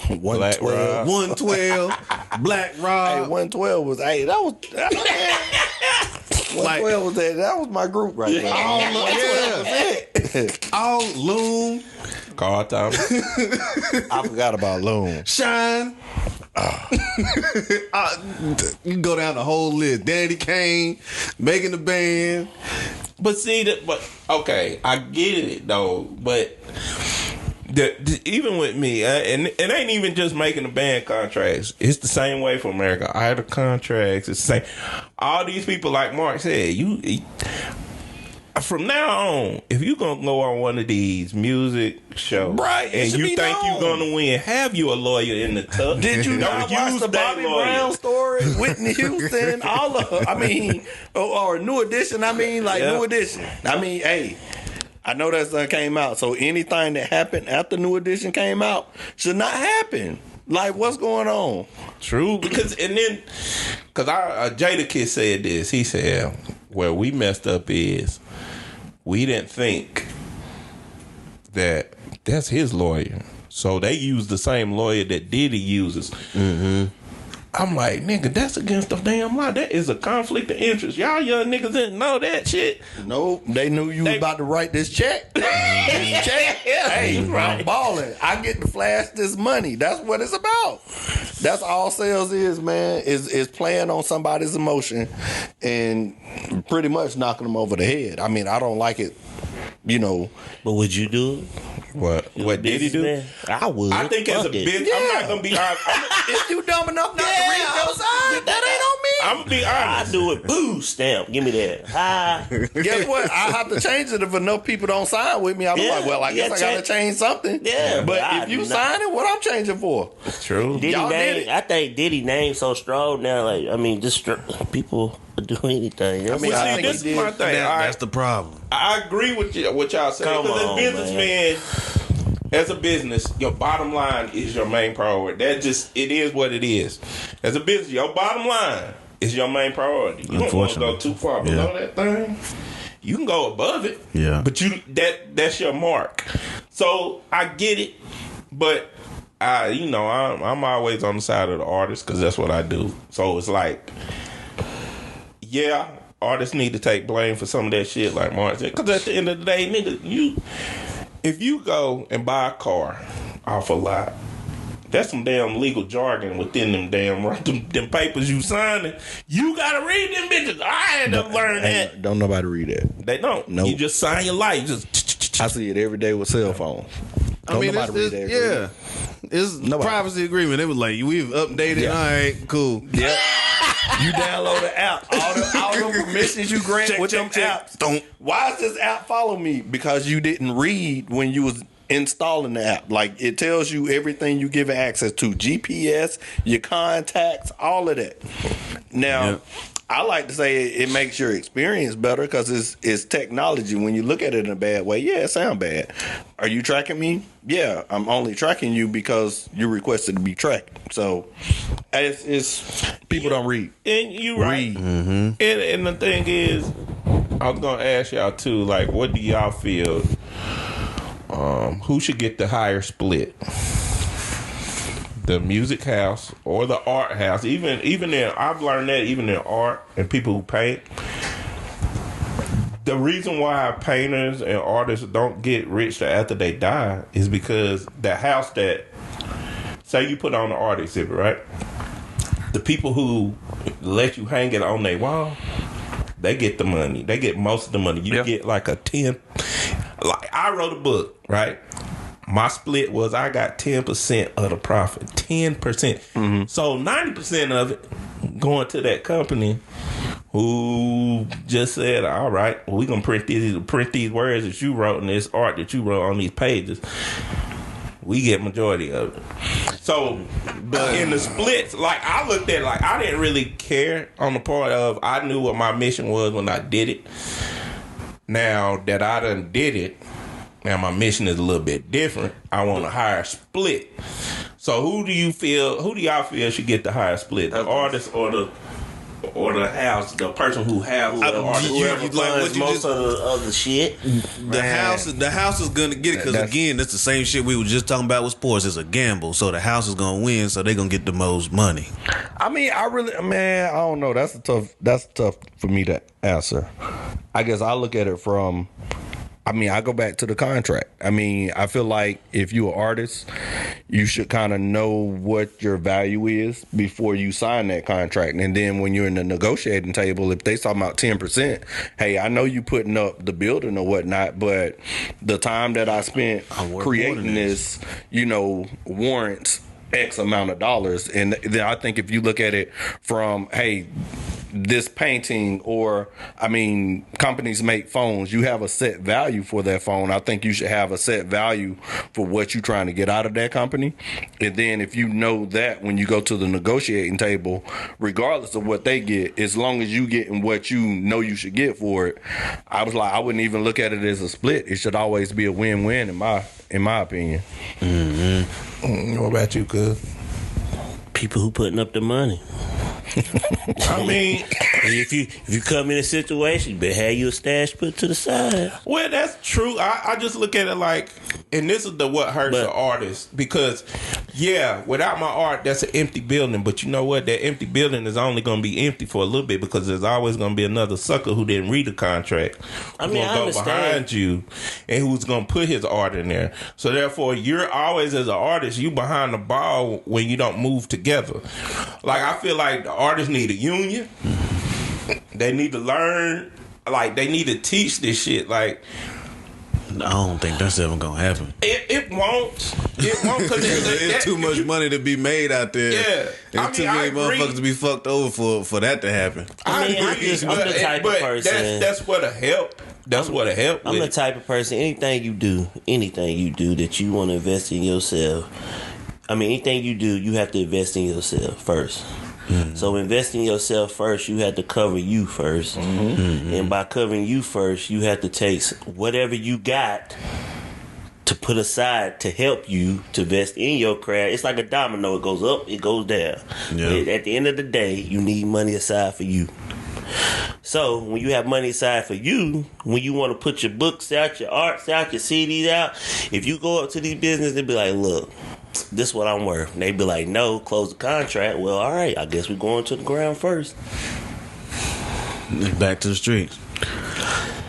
112. 112, Black Hey, Rob. 112 was, hey, that was 112 was that was my group right there. All Loom, Carl Thomas. I forgot about Loon. Shine. You can go down the whole list. Danny Kane, making the band. But see that, but okay, I get it though. But even with me, and it ain't even just making the band contracts. It's the same way for America. Idle contracts. It's the same. All these people, like Mark said, from now on, if you gonna go on one of these music shows, right, and you think you're gonna win, have you a lawyer in the tub? Did you not watch the Bobby Brown story, Whitney Houston, all of? I mean, or New Edition. I mean, New Edition. I mean, hey. I know that came out, so anything that happened after New Edition came out should not happen. Like, what's going on? True, because Jada Kid said this. He said, "Where we messed up is we didn't think that that's his lawyer, so they used the same lawyer that Diddy uses." Mm-hmm. I'm like, nigga, that's against the damn law. That is a conflict of interest. Y'all young niggas didn't know that shit. No, they knew you was about to write this check. This check. Hey, I'm balling. I get to flash this money. That's what it's about. That's all sales is, man. Is playing on somebody's emotion and pretty much knocking them over the head. I mean, I don't like it, But would you do it? What did he do? Man? I would. I think as a business, I'm not gonna be honest. If you dumb enough not to read your side, that ain't on me. I'm gonna be honest. I do it. Boo stamp. Give me that. Guess what? I have to change it if enough people don't sign with me. I'm like, well, I guess I gotta change something. Yeah, but if you sign it, what I'm changing for? True. I think Diddy name so strong now. Like, I mean, just people do anything. I mean, I think this is my thing. That's the problem. I agree with you. What y'all saying? Because as businessman, as a business, your bottom line is your main priority. It is what it is. As a business, your bottom line is your main priority. You don't want to go too far below that thing. You can go above it. Yeah. But that's your mark. So I get it, but I'm always on the side of the artist because that's what I do. So it's like, yeah, artists need to take blame for some of that shit, like Martin said. Because at the end of the day, nigga, if you go and buy a car off a lot, that's some damn legal jargon within them them papers you signing. You gotta read them bitches. I had to learn that. Don't nobody read that. They don't. Nope. You just sign your life. Just I see it every day with cell phones. I mean, it's privacy agreement. It was like, we've updated. Yeah. All right, cool. Yeah. You download the app. All the permissions you grant with them apps. Why does this app follow me? Because you didn't read when you was installing the app. Like, it tells you everything you give it access to. GPS, your contacts, all of that. Now, I like to say it makes your experience better because it's technology. When you look at it in a bad way, yeah, it sounds bad. Are you tracking me? Yeah, I'm only tracking you because you requested to be tracked. So it's people don't read. And you right. Mm-hmm. And the thing is, I was gonna ask y'all too. Like, what do y'all feel? Who should get the higher split? The music house or the art house? Even in, I've learned that even in art and people who paint, the reason why painters and artists don't get rich after they die is because the house that, say you put on the art exhibit, right? The people who let you hang it on their wall, they get the money. They get most of the money. You get like a 10. Like, I wrote a book, right? My split was I got 10% of the profit. 10%. Mm-hmm. So 90% of it going to that company who just said, all right, well, we're going to print these words that you wrote and this art that you wrote on these pages. We get majority of it. So, but in the splits, like, I looked at it like I didn't really care on the part of, I knew what my mission was when I did it. Now that I done did it, now my mission is a little bit different. I want a higher split. So who do y'all feel should get the higher split? The artist or the house, the person who has the artist? Whoever funds most of the shit. The house is gonna get it because again, that's the same shit we were just talking about with sports. It's a gamble, so the house is gonna win, so they're gonna get the most money. I mean, I don't know. That's tough for me to answer. I guess I look at it from, I go back to the contract. I feel like if you're an artist, you should kind of know what your value is before you sign that contract. And then when you're in the negotiating table, if they talking about 10%, hey, I know you putting up the building or whatnot, but the time that I spent creating this, warrants X amount of dollars. And then I think if you look at it from, hey, this painting, or I mean, companies make phones. You have a set value for that phone. I think you should have a set value for what you're trying to get out of that company. And then if you know that when you go to the negotiating table, regardless of what they get, as long as you getting what you know you should get for it, I wouldn't even look at it as a split. It should always be a win-win in my opinion. What about you, cuz? People who putting up the money. I mean, if you come in a situation, you better have your stash put to the side. Well, that's true. I just look at it like, and this is what hurts the artist, because without my art, that's an empty building. But you know what? That empty building is only going to be empty for a little bit, because there's always going to be another sucker who didn't read the contract. Who's going to go behind you and who's going to put his art in there. So therefore, you're always, as an artist, you behind the ball when you don't move together. Like, I feel like the artists need a union. They need to learn. Like, they need to teach this shit. Like, I don't think that's ever gonna happen. It won't. It won't, because it's too much money to be made out there. Yeah, There's too many motherfuckers to be fucked over for that to happen. I'm the type of person. That's what'll help. That's what'll help. I'm the type of person. Anything you do that you want to invest in yourself. I mean, anything you do, you have to invest in yourself first. Mm-hmm. So investing in yourself first, you have to cover you first. Mm-hmm. And by covering you first, you have to take whatever you got to put aside to help you to invest in your craft. It's like a domino. It goes up, it goes down. Yeah. At the end of the day, you need money aside for you. So when you have money aside for you, when you want to put your books out, your arts out, your CDs out, if you go up to these businesses, they be like, look, this is what I'm worth. And they be like, no, close the contract. Well, all right, I guess we're going to the ground first. Back to the streets.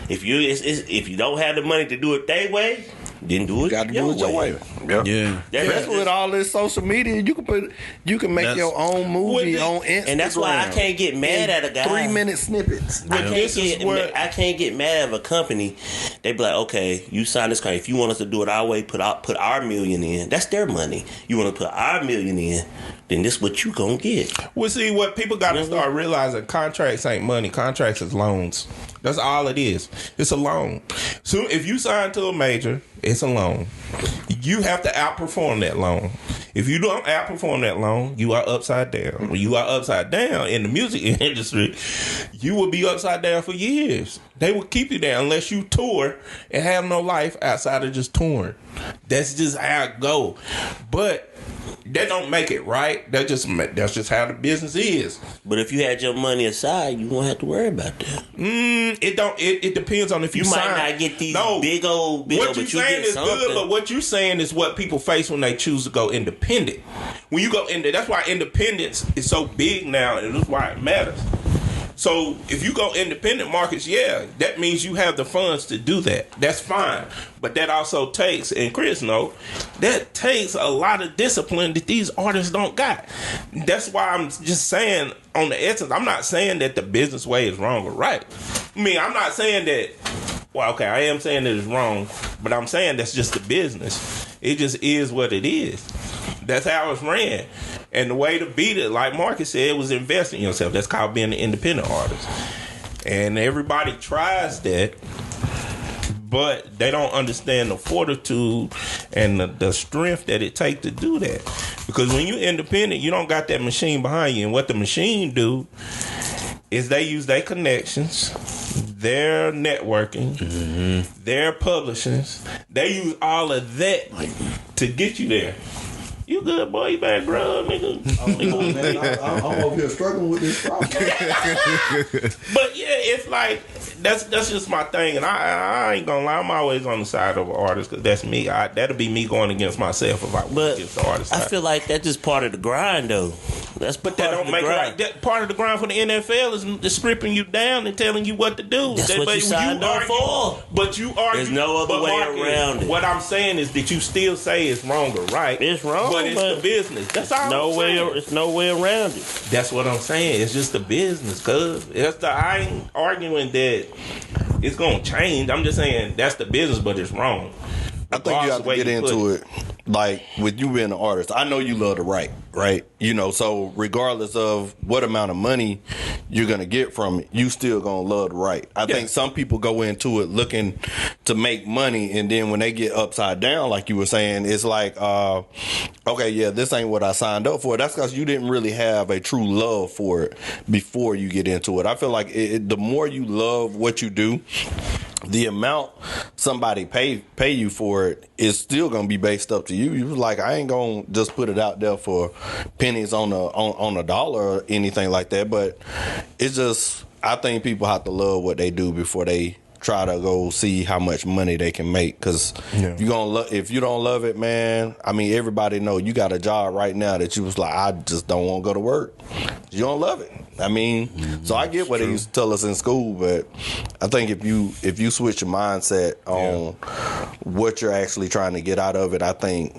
If you don't have the money to do it their way, then do it. You got to do it your way. Yeah. Especially with all this social media, you can make your own movie on Instagram. And that's why I can't get mad at a guy. 3-minute snippets. I can't get mad at a company. They be like, okay, you sign this contract. If you want us to do it our way, put our million in. That's their money. You want to put our million in, then this what you gonna get. Well, see, what people got to start realizing, contracts ain't money. Contracts is loans. That's all it is. It's a loan. So if you sign to a major, it's a loan. You have to outperform that loan. If you don't outperform that loan, you are upside down. When you are upside down in the music industry, you will be upside down for years. They will keep you there unless you tour and have no life outside of just touring. That's just how it go. But that don't make it right. That's just how the business is. But if you had your money aside, you won't have to worry about that. It depends on if you might not get these big old bills. What you're saying is good, but what you're saying is what people face when they choose to go independent. When you go that's why independence is so big now, and that's why it matters. So if you go independent markets, that means you have the funds to do that. That's fine. But that also takes, and Chris knows, that takes a lot of discipline that these artists don't got. That's why I'm just saying, on the essence, I'm not saying that the business way is wrong or right. I mean, I'm not saying that, well, okay, I am saying that it's wrong, but I'm saying that's just the business. It just is what it is. That's how it's ran. And the way to beat it, like Marcus said, was invest in yourself. That's called being an independent artist. And everybody tries that, but they don't understand the fortitude and the strength that it takes to do that. Because when you're independent, you don't got that machine behind you. And what the machine do is they use their connections, their networking, their publishings. They use all of that to get you there. You good, boy? You better grow, nigga. I'm over here struggling with this problem. But it's like that's just my thing, and I ain't gonna lie. I'm always on the side of an artist because that's me. That'll be me going against myself if I went against the artist. I feel like that's just part of the grind, though. But that don't make it like that. Part of the grind for the NFL is stripping you down and telling you what to do. That's what you signed up for. But you argue. There's no other way around it. What I'm saying is that you still say it's wrong or right. It's wrong, but it's the business. That's all. It's no way around it. That's what I'm saying. It's just the business, cuz. I ain't arguing that it's gonna change. I'm just saying that's the business, but it's wrong. I think you have to get into it. like with you being an artist, I know you love to write, right? You know, so regardless of what amount of money you're gonna get from it, you still gonna love to write. I think some people go into it looking to make money, and then when they get upside down, like you were saying, it's like, okay, yeah, this ain't what I signed up for. That's because you didn't really have a true love for it before you get into it. I feel like the more you love what you do, the amount somebody pay you for it is still gonna be based up to you. You like, I ain't gonna just put it out there for pennies on a dollar or anything like that. But it's just, I think people have to love what they do before they try to go see how much money they can make. Because if you don't love it, man, I mean, everybody know you got a job right now that you was like, I just don't want to go to work. You don't love it. I mean, so I get what they used to tell us in school, but I think if you switch your mindset on what you're actually trying to get out of it, I think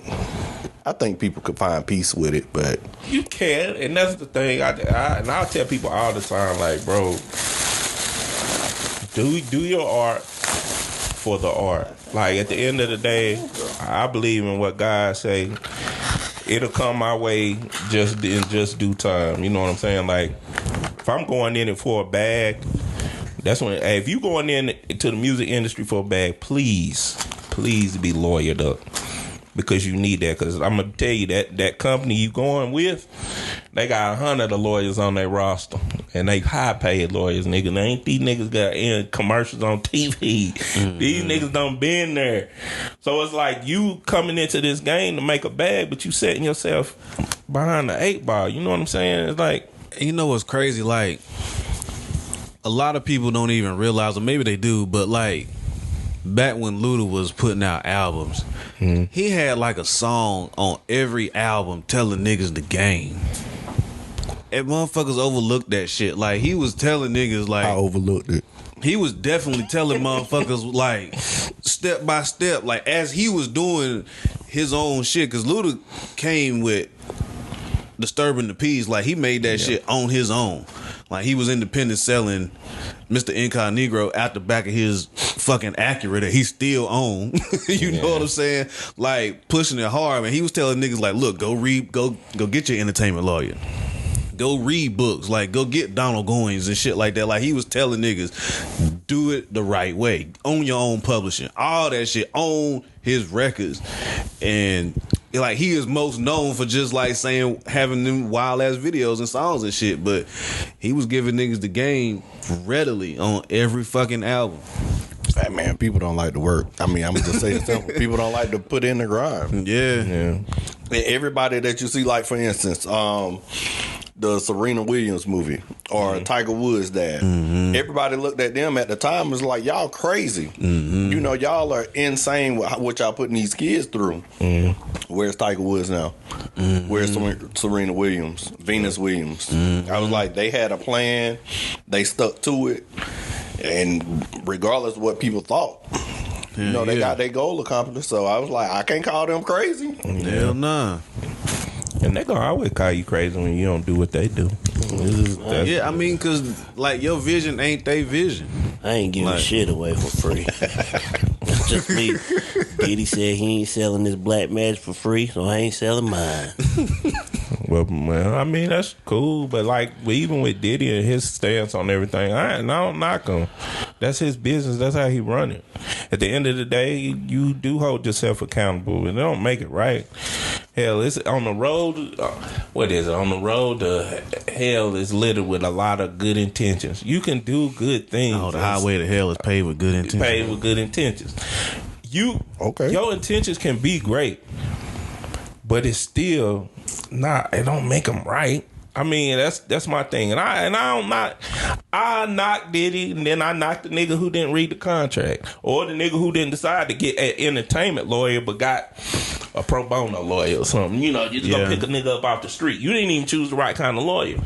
people could find peace with it. But you can, and that's the thing. And I'll tell people all the time, like, bro, do your art for the art. Like, at the end of the day, I believe in what God say. It'll come my way just in just due time. You know what I'm saying? Like, if I'm going in it for a bag, that's when. Hey, if you going in to the music industry for a bag, please be lawyered up, because you need that. Because I'm gonna tell you that company you going with, they got 100 of lawyers on their roster, and they high paid lawyers, nigga. They ain't these niggas got in commercials on TV. Mm-hmm. These niggas done been there. So it's like you coming into this game to make a bag, but you setting yourself behind the 8 ball. You know what I'm saying? It's like, you know what's crazy? Like, a lot of people don't even realize, or maybe they do, but like, back when Luda was putting out albums, he had like a song on every album telling niggas the game. And motherfuckers overlooked that shit. Like, he was telling niggas, like, I overlooked it. He was definitely telling motherfuckers, like, step by step, like, as he was doing his own shit. Because Luda came with Disturbing the Peace. Like, he made that shit on his own. Like, he was independent selling Mr. Incognito out the back of his fucking Acura that he still owned. You know what I'm saying? Like, pushing it hard. And he was telling niggas, like, look, go get your entertainment lawyer. Go read books. Like, go get Donald Goines and shit like that. Like, he was telling niggas, do it the right way. Own your own publishing. All that shit. Own his records. And like, he is most known for just like saying, having them wild ass videos and songs and shit, but he was giving niggas the game readily on every fucking album. Hey man, people don't like to work. I mean, I'm just saying simple. People don't like to put in the grind. Yeah. And everybody that you see, like for instance, the Serena Williams movie or Tiger Woods' dad. Everybody looked at them at the time and was like, y'all crazy. You know, y'all are insane with what y'all putting these kids through. Where's Tiger Woods now? Where's Serena Williams? Venus Williams? I was like, they had a plan. They stuck to it. And regardless of what people thought, you know, they got their goal accomplished. So I was like, I can't call them crazy. Hell nah. And they gonna always call you crazy when you don't do what they do. Yeah, I mean, cause like, your vision ain't their vision. I ain't giving shit away for free. That's just me. Diddy said he ain't selling this black magic for free, so I ain't selling mine. Well, I mean, that's cool, but like, even with Diddy and his stance on everything, I don't knock him. That's his business. That's how he run it. At the end of the day, you do hold yourself accountable, and they don't make it right. Hell, it's on the road. What is it? On the road to hell is littered with a lot of good intentions. You can do good things. Oh, the highway to hell is paved with good intentions. Paved with good intentions. Your intentions can be great, but it's still not. It don't make them right. I mean, that's my thing, and I knock Diddy, and then I knock the nigga who didn't read the contract, or the nigga who didn't decide to get an entertainment lawyer but got a pro bono lawyer or something. You know, you just gonna pick a nigga up off the street. You didn't even choose the right kind of lawyer.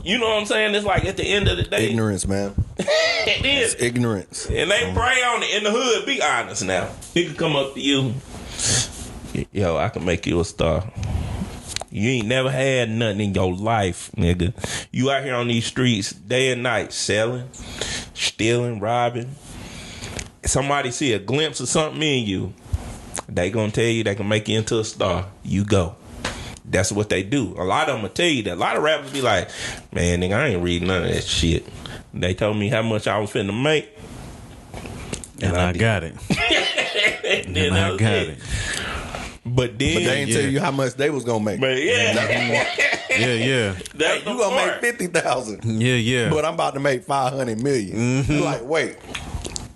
You know what I'm saying? It's like, at the end of the day, ignorance, man. It is ignorance, and they prey on it in the hood. Be honest now. Nigga come up to you, yo, I can make you a star. You ain't never had nothing in your life, nigga. You out here on these streets day and night, selling, stealing, robbing. Somebody see a glimpse of something in you, They gonna tell you they can make you into a star. You go. That's what they do. A lot of them will tell you that. A lot of rappers be like, man, nigga, I ain't reading none of that shit. They told me how much I was finna make. And I got it. And I got it. But then But they ain't tell you how much they was gonna make. But yeah. Yeah. Hey, you gonna make 50,000. Yeah. But I'm about to make 500 million. You're like, wait.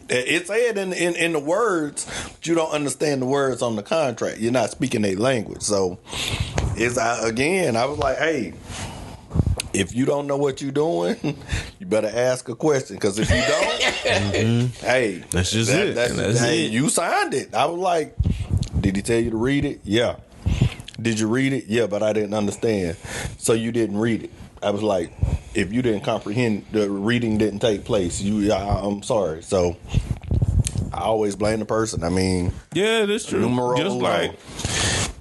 It said in the words, but you don't understand the words on the contract. You're not speaking their language. So it's again, I was like, hey, if you don't know what you're doing, you better ask a question. Because if you don't, hey, that's just it. That's it. You signed it. I was like, did he tell you to read it? Yeah. Did you read it? Yeah, but I didn't understand. So you didn't read it. I was like, if you didn't comprehend, the reading didn't take place. I'm sorry. So I always blame the person. I mean, yeah, that's true. Just like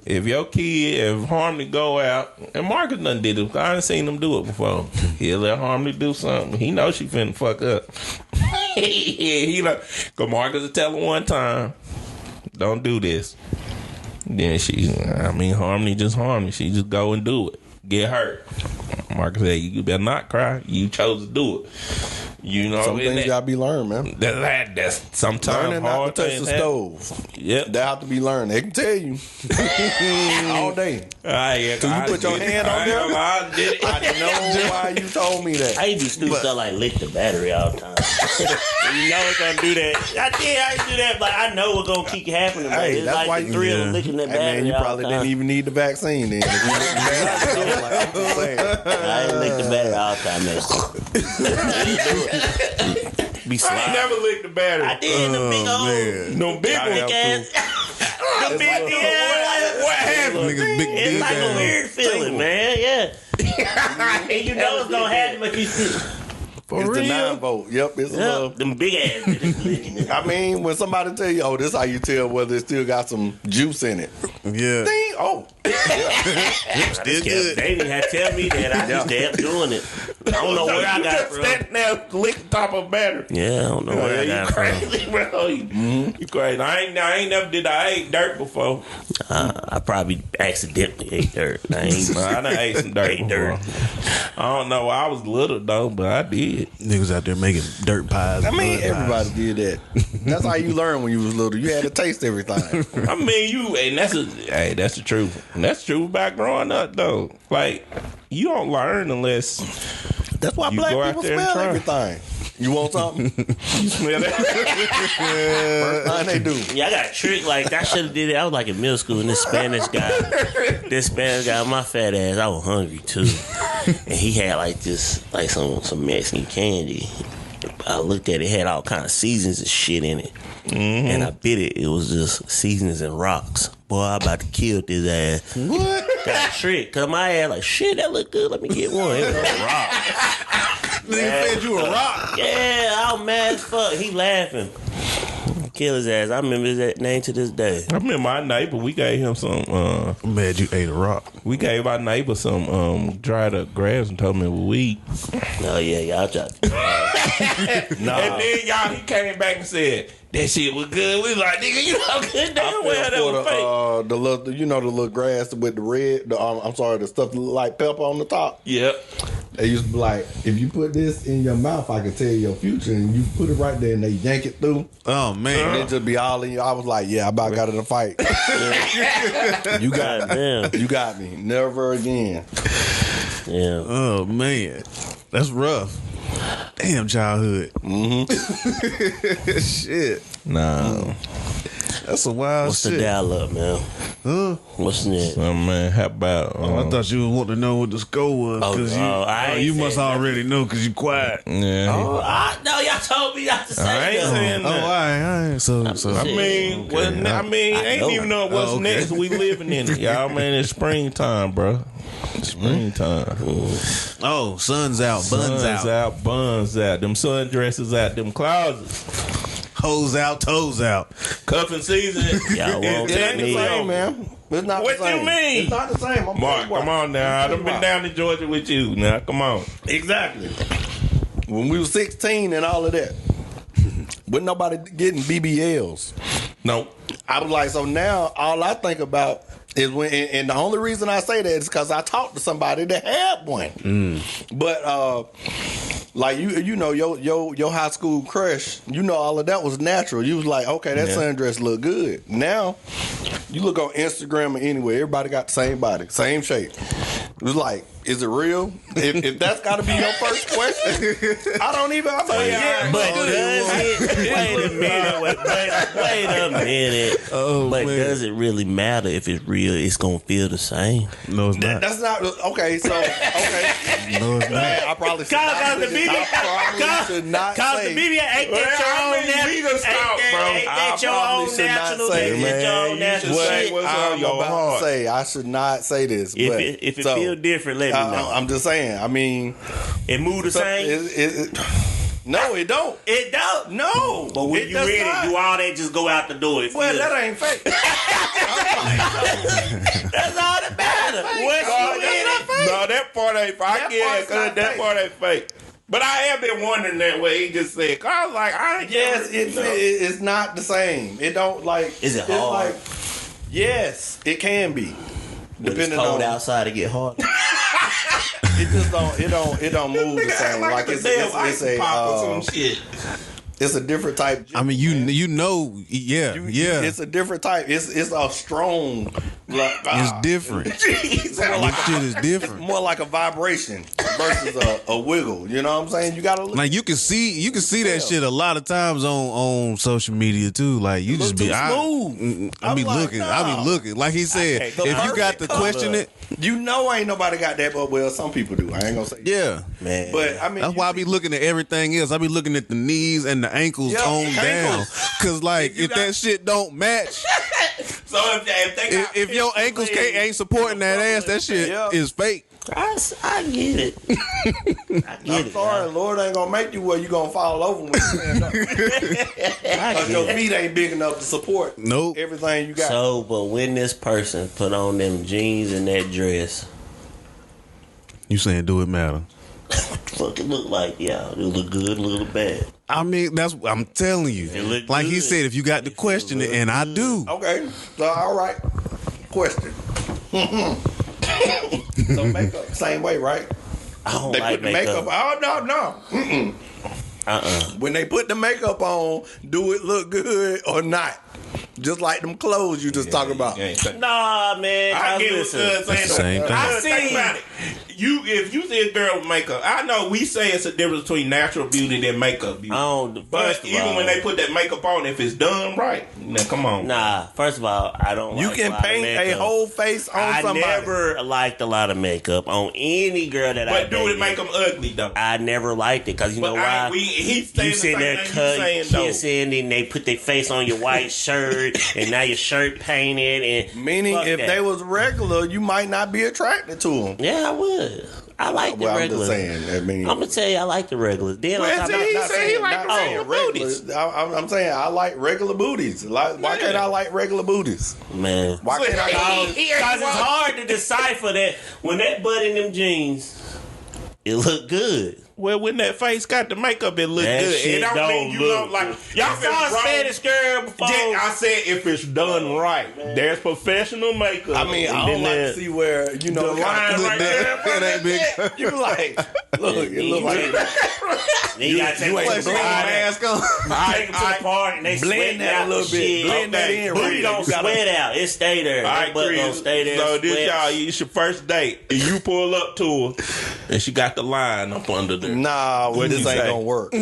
if your kid, if Harmony go out, and Marcus done did it. I ain't seen him do it before. He'll let Harmony do something. He knows she finna fuck up. He like, cause Marcus will tell her one time, don't do this. Then Harmony just Harmony. She just go and do it. Get hurt. Marcus said, you better not cry. You chose to do it. You know, some things gotta be learned, man. That's sometimes learning hard not to touch the stove. Yep, that have to be learned. They can tell you all day. So you put your hand on there. I did it. I know why you told me that. I used to do stupid stuff like lick the battery all the time. You know it's gonna do that. I used to do that, but I know it's gonna keep happening. Hey, it's that's like why the thrill of licking that battery. Man, you probably didn't even need the vaccine then. If you licked the battery, like, I'm just saying. I ain't lick the battery all the time, man. Be I ain't never licked the battery. I did the big old, no big one. ass. The big ass. What happened? It's like a weird feeling, man. Yeah. And you know it's gonna happen if you see. For it's real? The 9-volt. Yep, it's them big ass. I mean, when somebody tell you, oh, this how you tell whether it still got some juice in it. Yeah. Ding, oh. Still good. They didn't have to tell me that. I just kept doing it. I don't know where I got it from. Standing there, lick the top of a battery. Yeah, I don't know where I got it from. Crazy, bro. You crazy. I ain't never did. I ate dirt before. I probably accidentally ate dirt. I done ate some dirt before. I don't know. I was little though, but I did. Niggas out there making dirt pies. I mean, everybody did that. That's how you learn when you was little. You had to taste everything. I mean, and that's the truth. And that's true about growing up though. Like, you don't learn unless that's why black people smell everything. You want something? You smell that? First time they do. Yeah, I got a trick. Like, I should have did it. I was like in middle school, and this Spanish guy, my fat ass, I was hungry too, and he had like some Mexican candy. I looked at it, had all kind of seasons and shit in it, and I bit it. It was just seasonings and rocks. Boy, I about to kill this ass. What? Got a trick. Cause my ass like, shit, that look good. Let me get one. It was a rock. Nigga fed you a rock. Yeah, I was mad as fuck. He laughing. Kill his ass. I remember his name to this day. I remember my neighbor. We gave him some. I'm mad you ate a rock. We gave our neighbor some dried up grass and told him it was weed. Oh yeah, y'all tried. Nah. And then he came back and said that shit was good. We was like, nigga, you know good damn well that was fake. The little grass with the red. The stuff that look like pepper on the top. Yep. They used to be like, if you put this in your mouth, I can tell your future. And you put it right there and they yank it through. Oh, man. And it just be all in you. I was like, yeah, I about got in a fight. You got me. You got me. Never again. Yeah. Oh, man. That's rough. Damn childhood. Shit. No. That's a wild What's shit. the dial up, man? Huh? What's next? Man, how about? I thought you was wanting to know what the score was. Cause you must already know because you quiet. Yeah. No, y'all told me not to say I ain't saying that. All right. So I mean, ain't even know what's next. We living in it, y'all. Man, it's springtime, bro. Springtime. Oh, sun's out, buns out. Buns out. Them sundresses out. Them closets. Hoes out, toes out. Cuffin season. Y'all won't It ain't the me. same, man. It's not What the same. you mean? It's not the same. Mark, come on now. I've been down to Georgia with you. Now, come on. Exactly. When we was 16 and all of that, wasn't nobody getting BBLs. No. I was like, so now all I think about is when, and the only reason I say that is because I talked to somebody that had one. But like you know your high school crush, you know all of that was natural. You was like, okay, that sundress look good. Now you look on Instagram or anywhere, everybody got the same body, same shape. It was like, is it real? If that's got to be your first question, I don't even. I'm like, yeah, but does it? Wait a minute. Wait a minute. But does it really matter if it's real? It's gonna feel the same. No, it's not. That's not okay. So okay, no, it's not. I probably should not Cause the BB ain't that your own natural. Ain't that your own natural? Ain't that your own natural shit? I'm about to say I should not say this. If it feel different, let me know. I'm just saying. I mean, it move the same. No, it don't. It don't. No, but when you ready, do all that just go out the door. Well, that ain't fake. That's all that matters. No, that part ain't fake. I get it. That part ain't fake. But I have been wondering that way. He just said, "Cause I was like, it's not the same. It don't like. Is it it's hard? Like, yes, it can be. When it's cold outside, it get hard. It just don't. It don't move the same. Like it's a shit. It's a different type. I mean, you know, yeah. It's a different type. It's a strong. It's different. This shit is different. It's more like a vibration versus a wiggle. You know what I'm saying? You gotta look. Like you can see that shit a lot of times on social media too. Like you just be smooth. I be looking. Like he said, if you got to question it, you know, ain't nobody got that. But well, some people do. I ain't gonna say. Yeah, man. But I mean, that's why I be looking at everything else. I be looking at the knees and the ankles toned down. Cause like if that shit don't match. So if your ankles ain't supporting that ass, that shit is fake. I get it. I'm sorry, Lord ain't gonna make you where you gonna fall over when you stand up. Because your feet ain't big enough to support everything you got. So, but when this person put on them jeans and that dress, you saying do it matter? What the fuck it look like? Yeah, it look good, look bad. I mean, I'm telling you. Like he said, if you got to question it, and I do. Okay, so all right. Question. So makeup, same way, right? I don't they like put the makeup. Oh no. When they put the makeup on, do it look good or not? Just like them clothes you just talking about. Nah, man. I get what saying. The same thing. I think about it. If you see a girl with makeup, I know we say it's a difference between natural beauty and makeup beauty. But even when they put that makeup on, if it's done right, now come on. Nah, first of all, I don't. You can paint a whole face on somebody. I never liked a lot of makeup on any girl that But do it make them ugly though? I never liked it because you know why? He's you sitting there kissing and they put their face on your white shirt and now your shirt painted and meaning if they was regular, you might not be attracted to them. Yeah, I would. I like the regulars. I'm just saying. I mean, I'm gonna tell you, I like the regulars. Then he like regular booties. I'm saying I like regular booties. Why can't I like regular booties? Man, why can't I? Because it's hard to decipher that when that butt in them jeans, it look good. Well, when that face got the makeup, it look good. It don't mean you don't like. Y'all saw a Spanish girl before. I said if it's done right. There's professional makeup. I mean, I don't like to see where you know the line right there. It ain't big. You like look. It look like you got to take the mask on. Take them to the party and they blend that a little bit. Blend that in. Booty don't sweat out. It stay there. All right, Chris. Stay there. So this it's your first date. And you pull up to her and she got the line up under there. Nah, this ain't gonna work.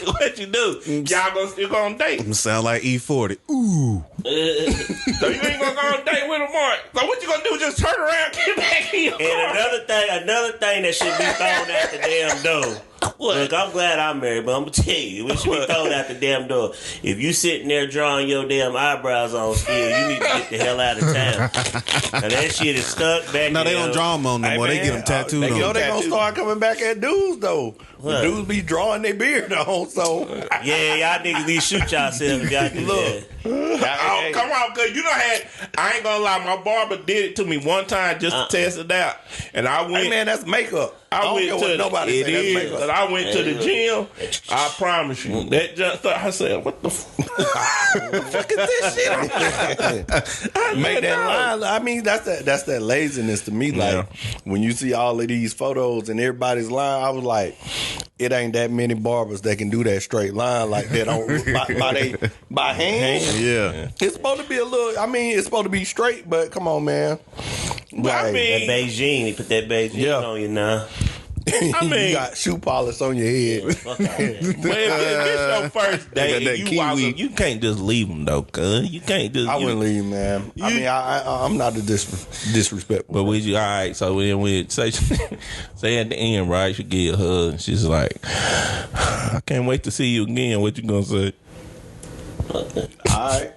What you do? Y'all gonna still go on date? Sound like E40. Ooh. So you ain't gonna go on date with him, Mark. So what you gonna do? Just turn around, get back in your car. And another thing that should be thrown out the damn door. What? Look, I'm glad I'm married, but I'm gonna tell you, it should be thrown out the damn door. If you sitting there drawing your damn eyebrows on still, you need to get the hell out of town. Now that shit is stuck back. No, they don't draw them on no more. They get them tattooed on. You know they gonna start coming back at dudes though. The dudes be drawing their beard on, so yeah, y'all niggas need to shoot yourselves if y'all can look. Oh, come on, cause you know I ain't gonna lie, my barber did it to me one time just to test it out, and I went. Hey man, that's makeup. I went to nobody. It is. I I went to the gym, I promise you, that just I said, what the fuck is this shit? Make that line. I mean, that's that laziness to me. Like when you see all of these photos and everybody's line, I was like, it ain't that many barbers that can do that straight line like that by hand. Yeah. It's supposed to be a little. I mean, it's supposed to be straight, but come on, man. Well, I mean, that Beijing, they put that Beijing on you now. I mean, you got shoe polish on your head. Fuck out there. but if it's your first day, That and you walk up, you can't just leave them though, cuz you can't just. I wouldn't leave, man. I mean, I'm not a disrespectful. But we all right. So then we say at the end, right? She give a hug. And she's like, I can't wait to see you again. What you gonna say? All right.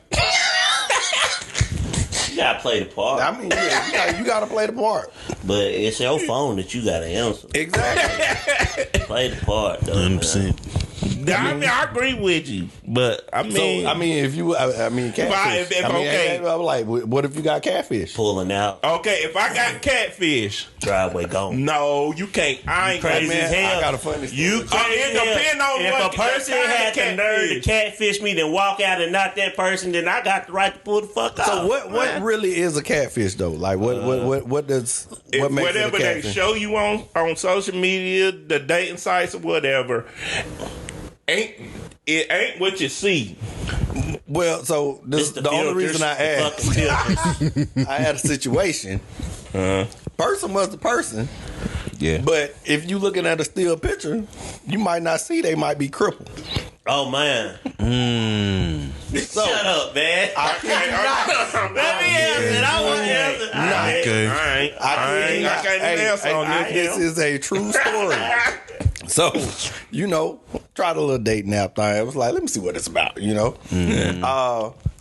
You gotta play the part. I mean, yeah, you gotta play the part. But it's your phone that you gotta answer. Exactly. Play the part, though. 100%. I mean, I agree with you, but I mean, if you, catfish. I'm like, what if you got catfish? Pulling out. okay, if I got catfish, Driveway gone. no, you can't. I ain't Crazy gonna- as hell. I got a funny story. You it depends on if what a person had the nerve to catfish me, then walk out and not that person, then I got the right to pull the fuck out. So what really is a catfish though? Like what makes it whatever a they catfish? show you on social media, the dating sites or whatever, it ain't what you see. Well, so this It's the only filters, reason I the asked. fucking filters. I had a situation. Person was the person, Yeah, but if you looking at a still picture, you might not see they might be crippled. Oh man. So, Shut up, man. I kid you not. Let me answer. I want to answer. Okay. all right. I can't answer on this is a true story. So, tried a little dating app thing. I was like, let me see what it's about,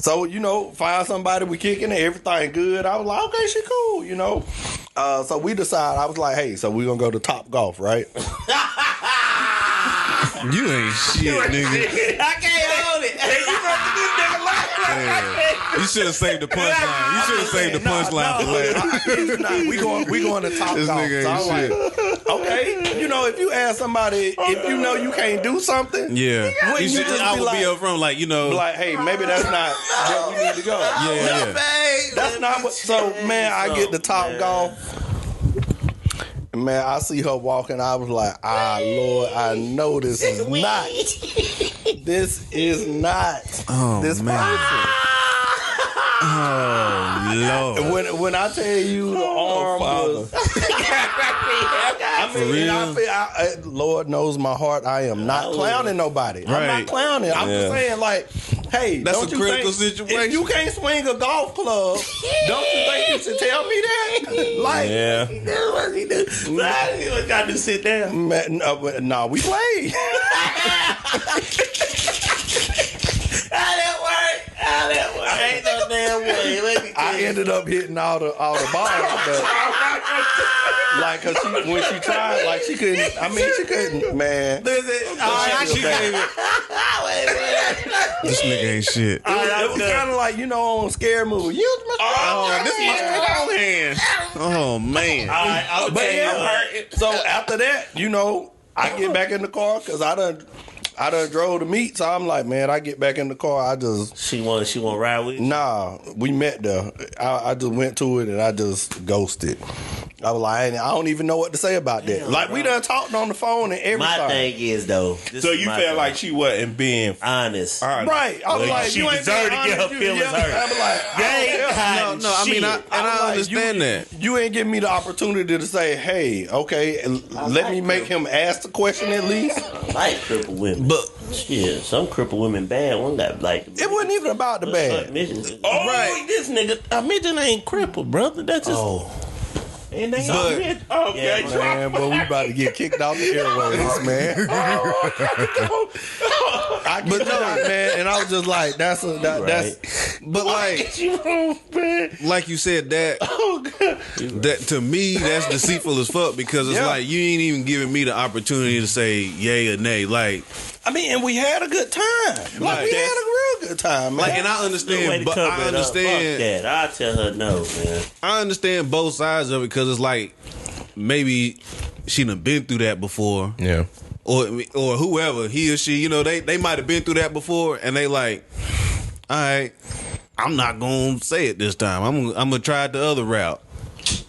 So, find somebody, we kicking it, everything good. I was like, okay, she cool, So we decided, I was like, hey, so we gonna go to Top Golf, right? You ain't shit, nigga. I can't hold it. You should have saved the punchline. You should have saved the punchline for later. We going to Top This Golf. nigga So ain't I'm like, okay, if you ask somebody, if you know you can't do something, Yeah. When You you should just I be would like- be up front, like, like, hey, maybe that's not where we need to go. Yeah. That's not what. So, man, I get to Top Golf. Man, I see her walking. I was like, Lord, I know this is not. This is not this person. Oh, Lord. When I tell you the arm was, Lord knows my heart. I am not clowning nobody. I'm Right. not clowning. I'm just saying, like, hey, That's don't a you critical think, situation. If you can't swing a golf club, don't you think you should tell me that? Like, Yeah. What he do? What got to sit down? man, no, we played. How that work? Ain't no damn way. Let me I ended up hitting all the balls, but like, cause when she tried, like she couldn't. I mean, she couldn't, man. She gave it. This nigga ain't shit. It was kind of like on Scary Movie. Use my This is my strong hand. Oh, man. But yeah, so after that, I get back in the car because I done drove to meet. So I'm like, man, I get back in the car. I just She want ride with you? nah. We met there. I just went to it and I just ghosted. I was like, I don't even know what to say about that. Like, we done talked on the phone and everything. My thing is though. So you felt like she wasn't being honest. Right. I was like, she you ain't deserved to get her feelings hurt. I was like, No, I mean, I understand that. You ain't give me the opportunity to say, hey, okay, and let me make him ask the question at least. I like crippled women. But Shit, some crippled women bad. One got like It wasn't even about the bad. Oh, right. This nigga, a midget ain't crippled, brother. That's just. And they But- midget. Okay, Man, but we about to get kicked off the airways, man. I get that, man, and I was just like, that's. But like, you wrong, man. like you said, that to me, that's deceitful as fuck because it's Yeah. like you ain't even giving me the opportunity to say yay or nay. Like, I mean, and we had a good time. Like, we had a real good time, man. like, and I understand, but I understand. Fuck that. I tell her no, man. I understand both sides of it because it's like maybe she done been through that before. Yeah. Or whoever, he or she, you know, they might have been through that before, and they like, all right, I'm not gonna say it this time. I'm gonna try the other route.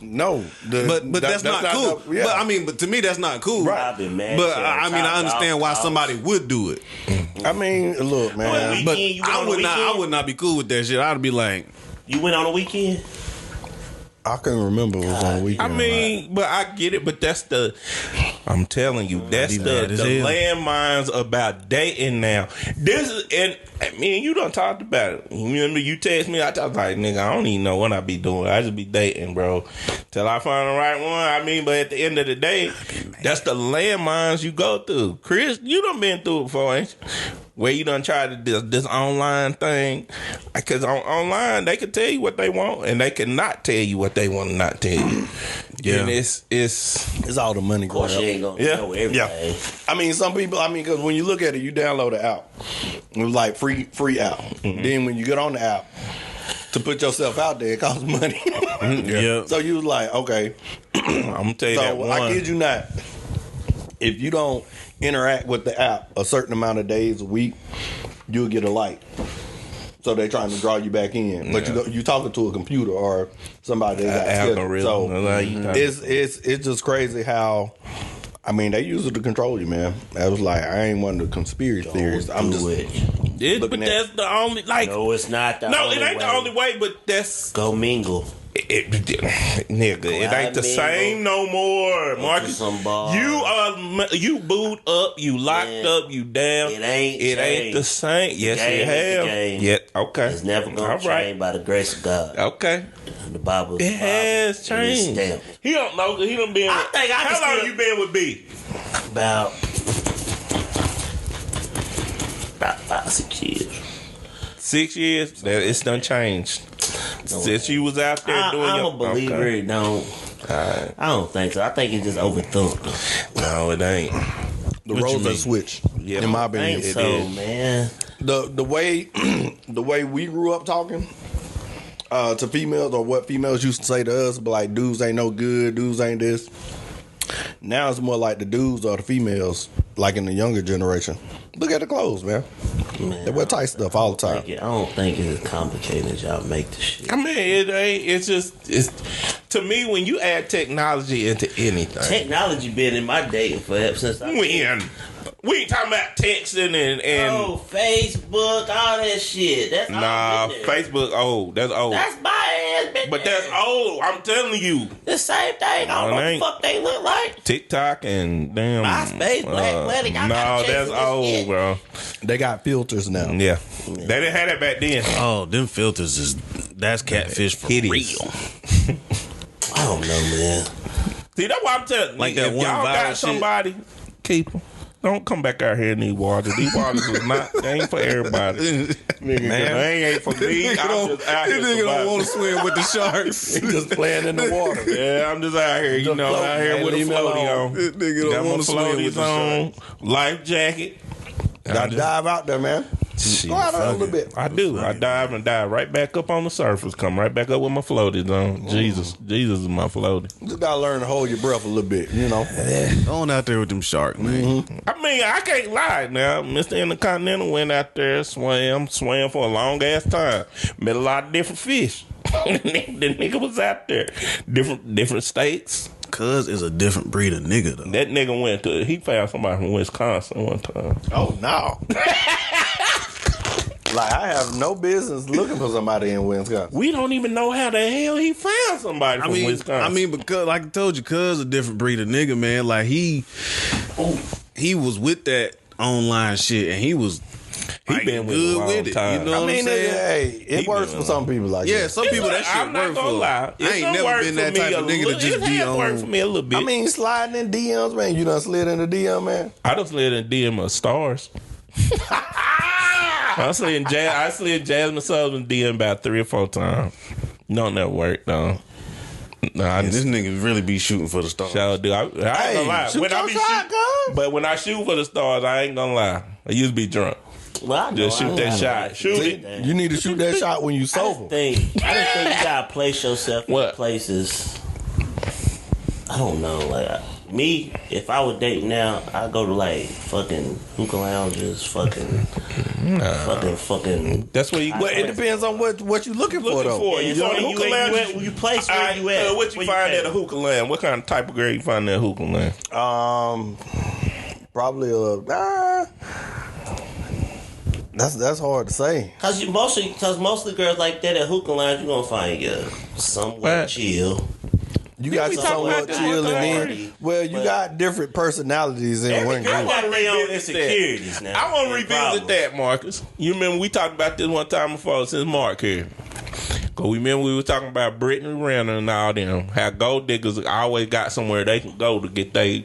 No, but that's not cool. Yeah. But to me, that's not cool. Right. I've been mad. But I mean, I understand why somebody would do it. I mean, look, man. But I would not be cool with that shit. I'd be like, you went on a weekend. I couldn't remember it was on the weekend. I mean, but I get it. But I'm telling you, that's the landmines about dating now. This is, and me and you done talked about it. Remember, you text me, I was like, nigga, I don't even know what I be doing. I just be dating, bro, till I find the right one. I mean, but at the end of the day, that's the landmines you go through. Chris, you done been through it before, ain't you? Where you done tried to this online thing, because online they can tell you what they want and they can not tell you what they want to not tell you. Yeah, and it's all the money. Of course, you ain't gonna know everything. Yeah. I mean, some people. I mean, because when you look at it, you download the app. It was like free app. Mm-hmm. Then when you get on the app to put yourself out there, it costs money. Yeah. So you was like, okay, I'm gonna tell you that one. I kid you not. If you don't interact with the app a certain amount of days a week, you'll get a like. So they're trying to draw you back in, but you talking to a computer or somebody that got algorithm. So it's just crazy how. I mean, they use it to control you, man. I was like, I ain't one of the conspiracy theories. I'm just but that's the only No, it's not the only way. No, it ain't the only way. But that's go mingle. Nigga, it ain't the same no more, Marcus. You booed up, you locked up, you down. It ain't the same. Yes, it have. Yeah, okay. It's never gonna change by the grace of God. Okay. The Bible. It has changed. He don't know. He done been. How long you been with B? About 5-6 years. 6 years. It's done changed. Since you was out there doing I'm a believer. It don't. I don't think so. I think it's just overthought. No, it ain't. The roles are switched. Yeah, in my opinion, it is. Man. The way we grew up talking to females, or what females used to say to us, but like, dudes ain't no good, dudes ain't this. Now it's more like the dudes or the females, like in the younger generation. Look at the clothes, man. They wear tight stuff all the time. I don't think it's as complicated as y'all make the shit. I mean, it ain't. It's to me, when you add technology into anything. Technology been in my dating forever since we ain't talking about texting and Facebook, all that shit. That's Facebook old. That's old. That's my ass, bitch. But that's old. I'm telling you. The same thing. I don't know what the fuck they look like. TikTok and damn MySpace, Black Wedding. No, that's old, bro. They got filters now. Yeah. They didn't have that back then. Oh, them filters that's catfish for real. I don't know, man. See, that's why I'm telling you. Like that if one y'all got somebody, keep them. Don't come back out here in these waters. These waters is not, they ain't for everybody. Nigga, man, they ain't for me. I'm just out here. This nigga don't want to swim with the sharks. He just playing in the water. Yeah, I'm just out here, out here with a floaty on. This nigga don't want to swim with the sharks. Life jacket. Gotta dive out there, man. Go out there a little bit. I do. I dive right back up on the surface. Come right back up with my floaties on. Jesus is my floaty. You just gotta learn to hold your breath a little bit, Going out there with them sharks, man. Mm-hmm. I mean, I can't lie now. Mr. Intercontinental went out there, swam for a long ass time. Met a lot of different fish. The nigga was out there. Different states. Cuz is a different breed of nigga, though. That nigga he found somebody from Wisconsin one time. Oh, no. Like, I have no business looking for somebody in Wisconsin. We don't even know how the hell he found somebody from Wisconsin. I mean, because, like I told you, cuz a different breed of nigga, man. Like, he was with that online shit, and he was... He been good with it. You know what I'm saying? It works for some people like that. Yeah, some people that shit work for. Lie. I ain't never been that type of nigga to just be on. Work for me a little bit. I mean, sliding in DMs, man. You done slid in the DM, man? I done slid in DM of stars. I slid Jasmine Sullivan DM about 3 or 4 times. Don't never work though. Nah, this nigga really be shooting for the stars. Sure do. I ain't gonna lie. When I shoot for the stars, I ain't gonna lie. I used to be drunk. Well, just shoot that shot. Shoot it. You need to shoot that shot when you sober. I just think you gotta place yourself in places. I don't know. Like me, if I would date now, I go to like fucking hookah lounges, fucking. That's where you. Well, it depends on what you looking for though. Yeah, You on hookah lounge? you place where you at? What you find at a hookah lounge? What kind of type of girl you find at a hookah lounge? Probably that's hard to say. Cause most of the girls like that at hookah lounge, you gonna find somewhat chill. You got we to talking somewhat about this chill one and time? then. Well, you got different personalities in Every one girl group. got their own insecurities now. I want to and revisit problems. that, Marcus. You remember we talked about this one time before since Mark here. Cause we remember we were talking about Brittany Renner and all them. How gold diggers always got somewhere they can go to get they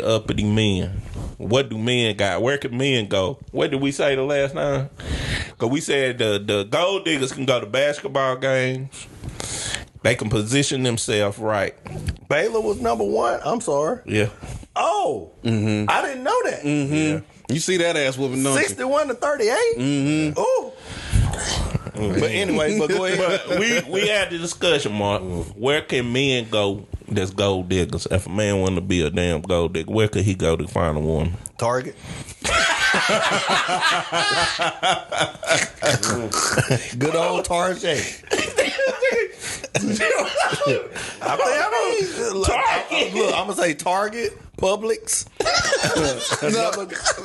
uppity men. What do men got? Where can men go? What did we say the last time? Cause we said the gold diggers can go to basketball games. They can position themselves right. Baylor was number one. I'm sorry. Yeah. Oh, I didn't know that. Yeah. You see that ass whooping, don't you? 61 to 38. Oh. But anyway, but go ahead. But we had the discussion, Mark. Where can men go that's gold diggers? If a man want to be a damn gold digger, where could he go to find a woman? Target. Good old Target. Target. Look, I'm gonna say Target, Publix.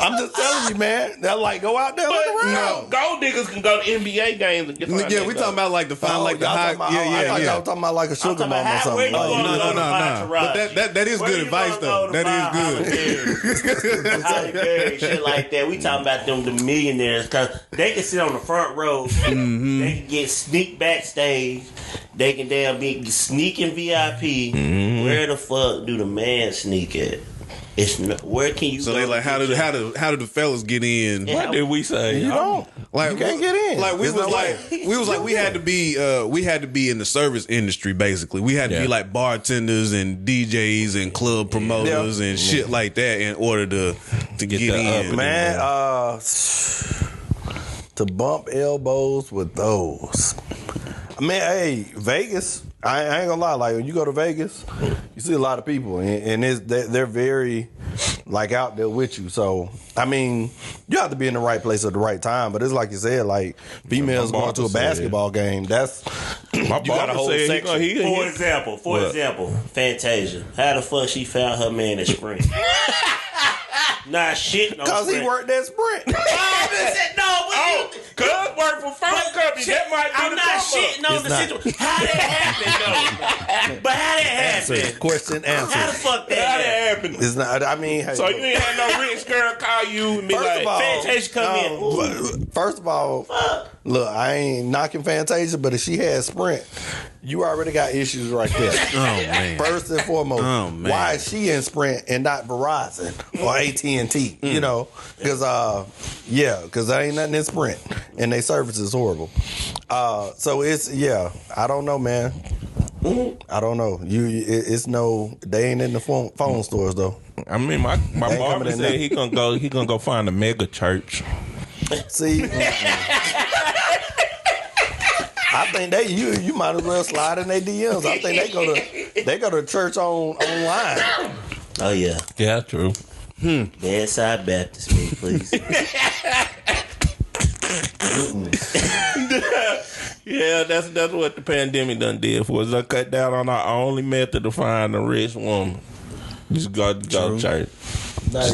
I'm just telling you, man. They're like, go out there, look around. No, gold diggers can go to NBA games and get Yeah, we talking about like the find like the y'all high. talking about, I thought y'all talking about like a sugar talking mom about or something. where you gonna go to find But that is Where good you advice gonna though. go to That find is good. Holly Berry, shit like that. We talking about them, the millionaires, because they can sit on the front row. They can get sneak backstage. They can damn be sneaking VIP. Where the fuck do the man sneak at? It's no, where can you? So go they like how do the fellas get in? What did we say? You don't. Like You can't get in. Like we There's was no like way. we had to be in the service industry basically. We had to be like bartenders and DJs and club promoters and shit like that in order to get in. Man, to bump elbows with those. I mean, hey, Vegas. I ain't gonna lie. Like when you go to Vegas, you see a lot of people, and they're very like out there with you. So I mean, you have to be in the right place at the right time. But it's like you said, like females going to a basketball game. That's My you got a whole section. For example, Fantasia. How the fuck she found her man at Sprint? Nah, shit. Because he worked at Sprint. Cuz work for phone company. That might be I'm the not come up. shitting on the situation. How that happened, though? But how that happened? Question answer. How the fuck How that that happened? happened? It's not. I mean, hey, So you ain't had no rich girl call you and be First like, of all, Fantasia come in. First of all, look, I ain't knocking Fantasia, but if she had Sprint, you already got issues right there. Oh man. First and foremost, Oh, man. why is she in Sprint and not Verizon or AT&T? You know, because there ain't nothing in Sprint and their service is horrible. So it's I don't know, man. I don't know. It's no. They ain't in the phone stores though. I mean, my ain't barber coming in said now. he gonna go find a mega church. See, I think you might as well slide in their DMs. I think they go to church online. Oh, yeah. Yeah, true. Bedside Baptist, me, please. Yeah, that's what the pandemic done did for us. Done cut down on our only method to find a rich woman. Just go to church. Hey,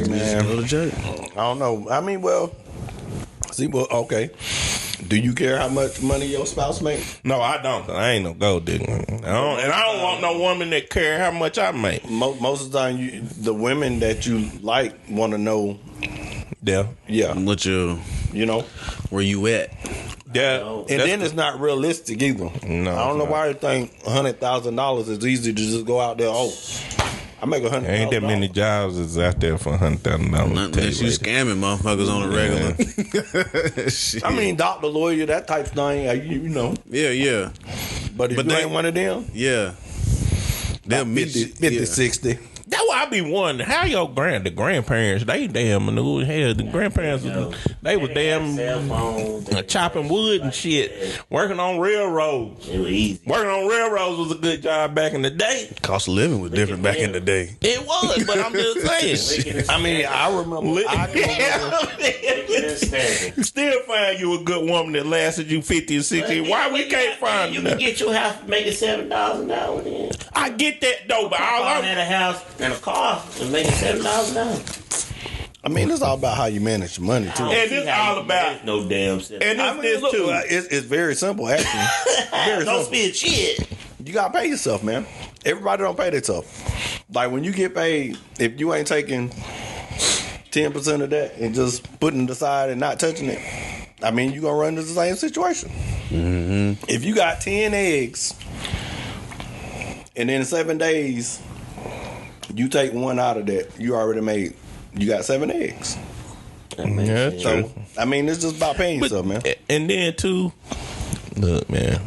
man, Go to church. I don't know. I mean, okay. Do you care how much money your spouse makes? No, I don't. I ain't no gold digger. I don't want no woman that care how much I make. Most of the time, the women that you like want to know. Yeah. What you where you at? Yeah. And then it's not realistic either. No, I don't know it's why you think $100,000 is easy to just go out there. Oh, I make $100,000. Ain't that many jobs is out there for $100,000. Unless you scamming motherfuckers on the regular. Shit. I mean, doctor, lawyer, that type of thing. You know. Yeah. But if you ain't one of them, Yeah. They'll meet 50, 60. That's why I be wondering how the grandparents, they damn maneuver. Hell, the grandparents, they was damn chopping wood and shit, working on railroads. It was easy. Working on railroads was a good job back in the day. Cost of living was different back in the day. It was, but I'm just saying. I mean, I remember. Still find you a good woman that lasted you 50 or 60. Why we can't find you can get your house making $7,000 an hour then. I get that though, but all I had a house and a car and making $7,000 an hour. I mean, it's all about how you manage your money too. And it's all about no damn sense. And this look, too. It's very simple actually. Very Don't simple. spend shit. You gotta pay yourself, man. Everybody don't pay themselves. Like when you get paid, if you ain't taking 10% of that and just putting it aside and not touching it, I mean, you gonna run into the same situation. Mm-hmm. If you got 10 eggs and in 7 days you take one out of that, you got 7 eggs. Yeah, true. So I mean, it's just about paying yourself, man. And then too, look, man,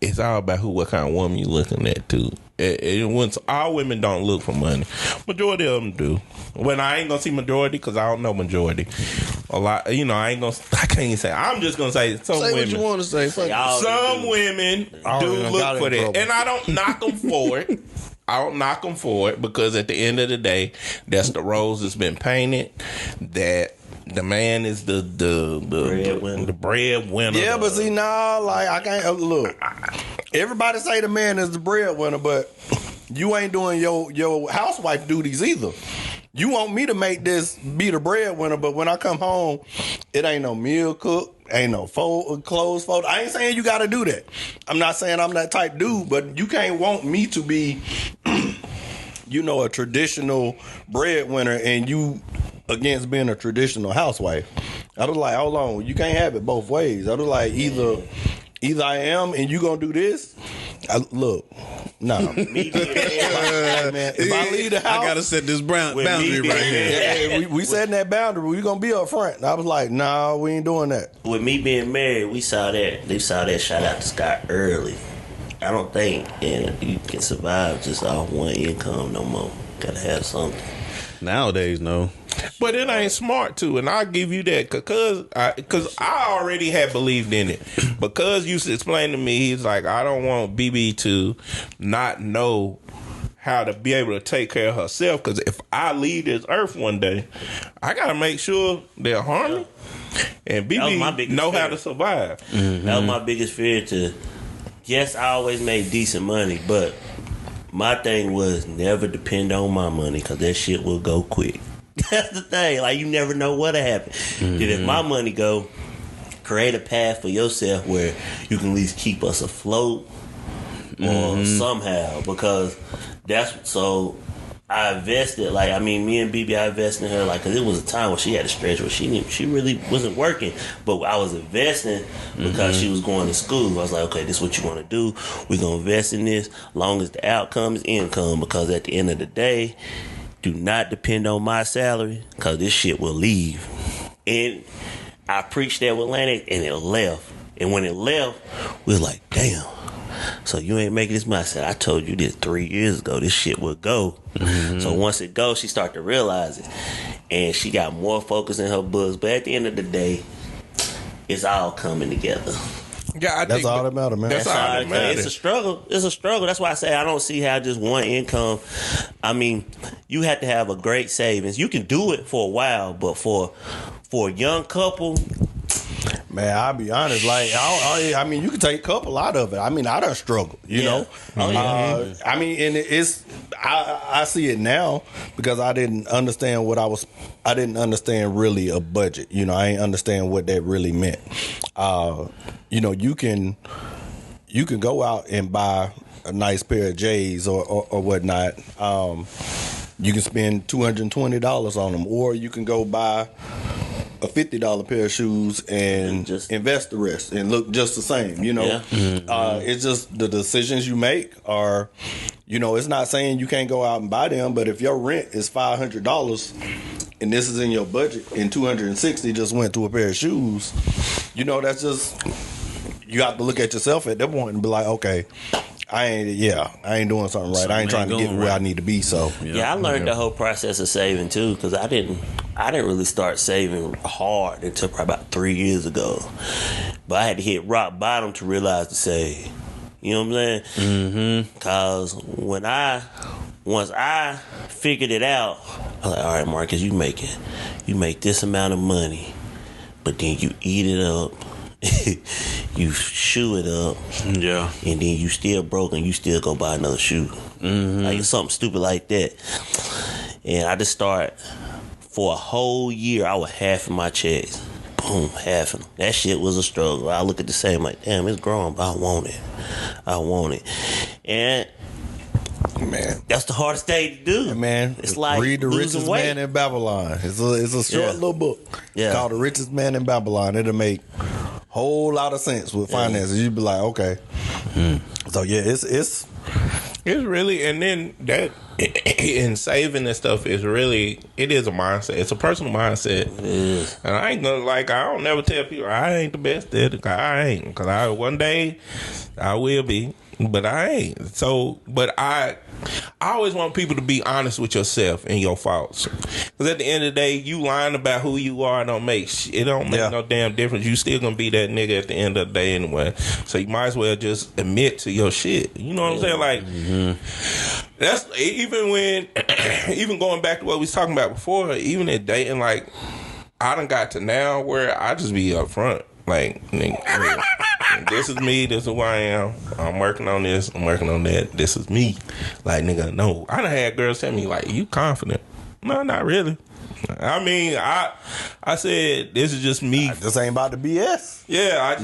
it's all about what kind of woman you looking at too. Once all women don't look for money, majority of them do. When I ain't gonna see majority because I don't know majority. A lot, I can't even say. I'm just gonna say some women. Say what you want to say. Some women do look for that, and I don't knock them for it. I don't knock them for it because at the end of the day, that's the roles that's been painted. That the man is the breadwinner. Yeah, but see now, like I can't look. Everybody say the man is the breadwinner, but you ain't doing your housewife duties either. You want me to make this be the breadwinner, but when I come home, it ain't no meal cook, ain't no clothes fold. I ain't saying you got to do that. I'm not saying I'm that type dude, but you can't want me to be, a traditional breadwinner and you against being a traditional housewife. I was like, hold on, you can't have it both ways. I was like, either I am and you gonna do this. Nah. Man, if I leave the house, I gotta set this boundary right here. We setting that boundary. We gonna be up front. And I was like, nah, we ain't doing that. With me being married, they saw that shot out the sky early. I don't think you can survive just off one income no more. Gotta have something. Nowadays, no. But it ain't smart too, and I'll give you that because I already had believed in it. Because you explained to me, he's like, I don't want BB to not know how to be able to take care of herself. Because if I leave this earth one day, I gotta make sure they're harmony and BB know how to survive. Mm-hmm. That was my biggest fear. Yes, I always made decent money, but my thing was never depend on my money because that shit will go quick. That's the thing. Like, you never know what'll happen. Mm-hmm. If my money go, create a path for yourself where you can at least keep us afloat or somehow. Because so I invested. Like, I mean, me and BB, I invested in her. Like, because it was a time when she had a stretch where she really wasn't working. But I was investing because she was going to school. I was like, okay, this is what you want to do. We're going to invest in this long as the outcome is income. Because at the end of the day, do not depend on my salary because this shit will leave. And I preached that with Atlantic and it left. And when it left, we was like, damn. So you ain't making this money. I said, I told you this 3 years ago. This shit would go. Mm-hmm. So once it goes, she started to realize it. And she got more focus in her books. But at the end of the day, it's all coming together. Yeah, that's all that matters, man. That's all that matters. It's a struggle. It's a struggle. That's why I say I don't see how just one income. I mean, you have to have a great savings. You can do it for a while, but for a young couple, man, I'll be honest. Like, I mean, you can take a couple out of it. I mean, I done struggle, you know. Oh, yeah. I mean, and I see it now because I didn't understand I didn't understand really a budget. You know, I ain't understand what that really meant. You know, you can go out and buy a nice pair of J's or whatnot. You can spend $220 on them, or you can go buy a $50 pair of shoes and just invest the rest and look just the same, you know. Yeah. Mm-hmm. It's just the decisions you make are, you know, it's not saying you can't go out and buy them, but if your rent is $500 and this is in your budget and $260 just went to a pair of shoes, you know, that's just, you have to look at yourself at that point and be like, okay, I ain't doing something right. I ain't trying to get where I need to be. So I learned the whole process of saving too, because I didn't really start saving hard until probably about 3 years ago. But I had to hit rock bottom to realize to save. You know what I'm saying? Because once I figured it out, I was like, all right, Marcus, you make this amount of money, but then you eat it up. You shoe it up, and then you still broke, and you still go buy another shoe, like something stupid like that. And I just started for a whole year. I was halving my checks, boom, halving. That shit was a struggle. I look at the same like, damn, it's growing, but I want it, and. Man, that's the hardest thing to do. Man, it's like read The Richest Man in Babylon. It's a short little book called The Richest Man in Babylon. It'll make a whole lot of sense with finances. You'd be like, okay. So it's really, and then that in saving and stuff is really, it is a mindset. It's a personal mindset. It is. And I ain't gonna I don't never tell people I ain't the best at it. I ain't, because one day I will be. But I ain't. So, but I always want people to be honest with yourself and your faults. Because at the end of the day, you lying about who you are don't make no damn difference. You still gonna be that nigga at the end of the day anyway. So you might as well just admit to your shit. You know what I'm saying? Like, that's even going back to what we was talking about before, even at dating, like, I done got to now where I just be up front. Like, nigga, this is me, this is who I am. I'm working on this, I'm working on that. This is me. Like, nigga, no. I done had girls tell me, like, you confident? No, not really. I mean, I said, this is just me. This ain't about the BS. I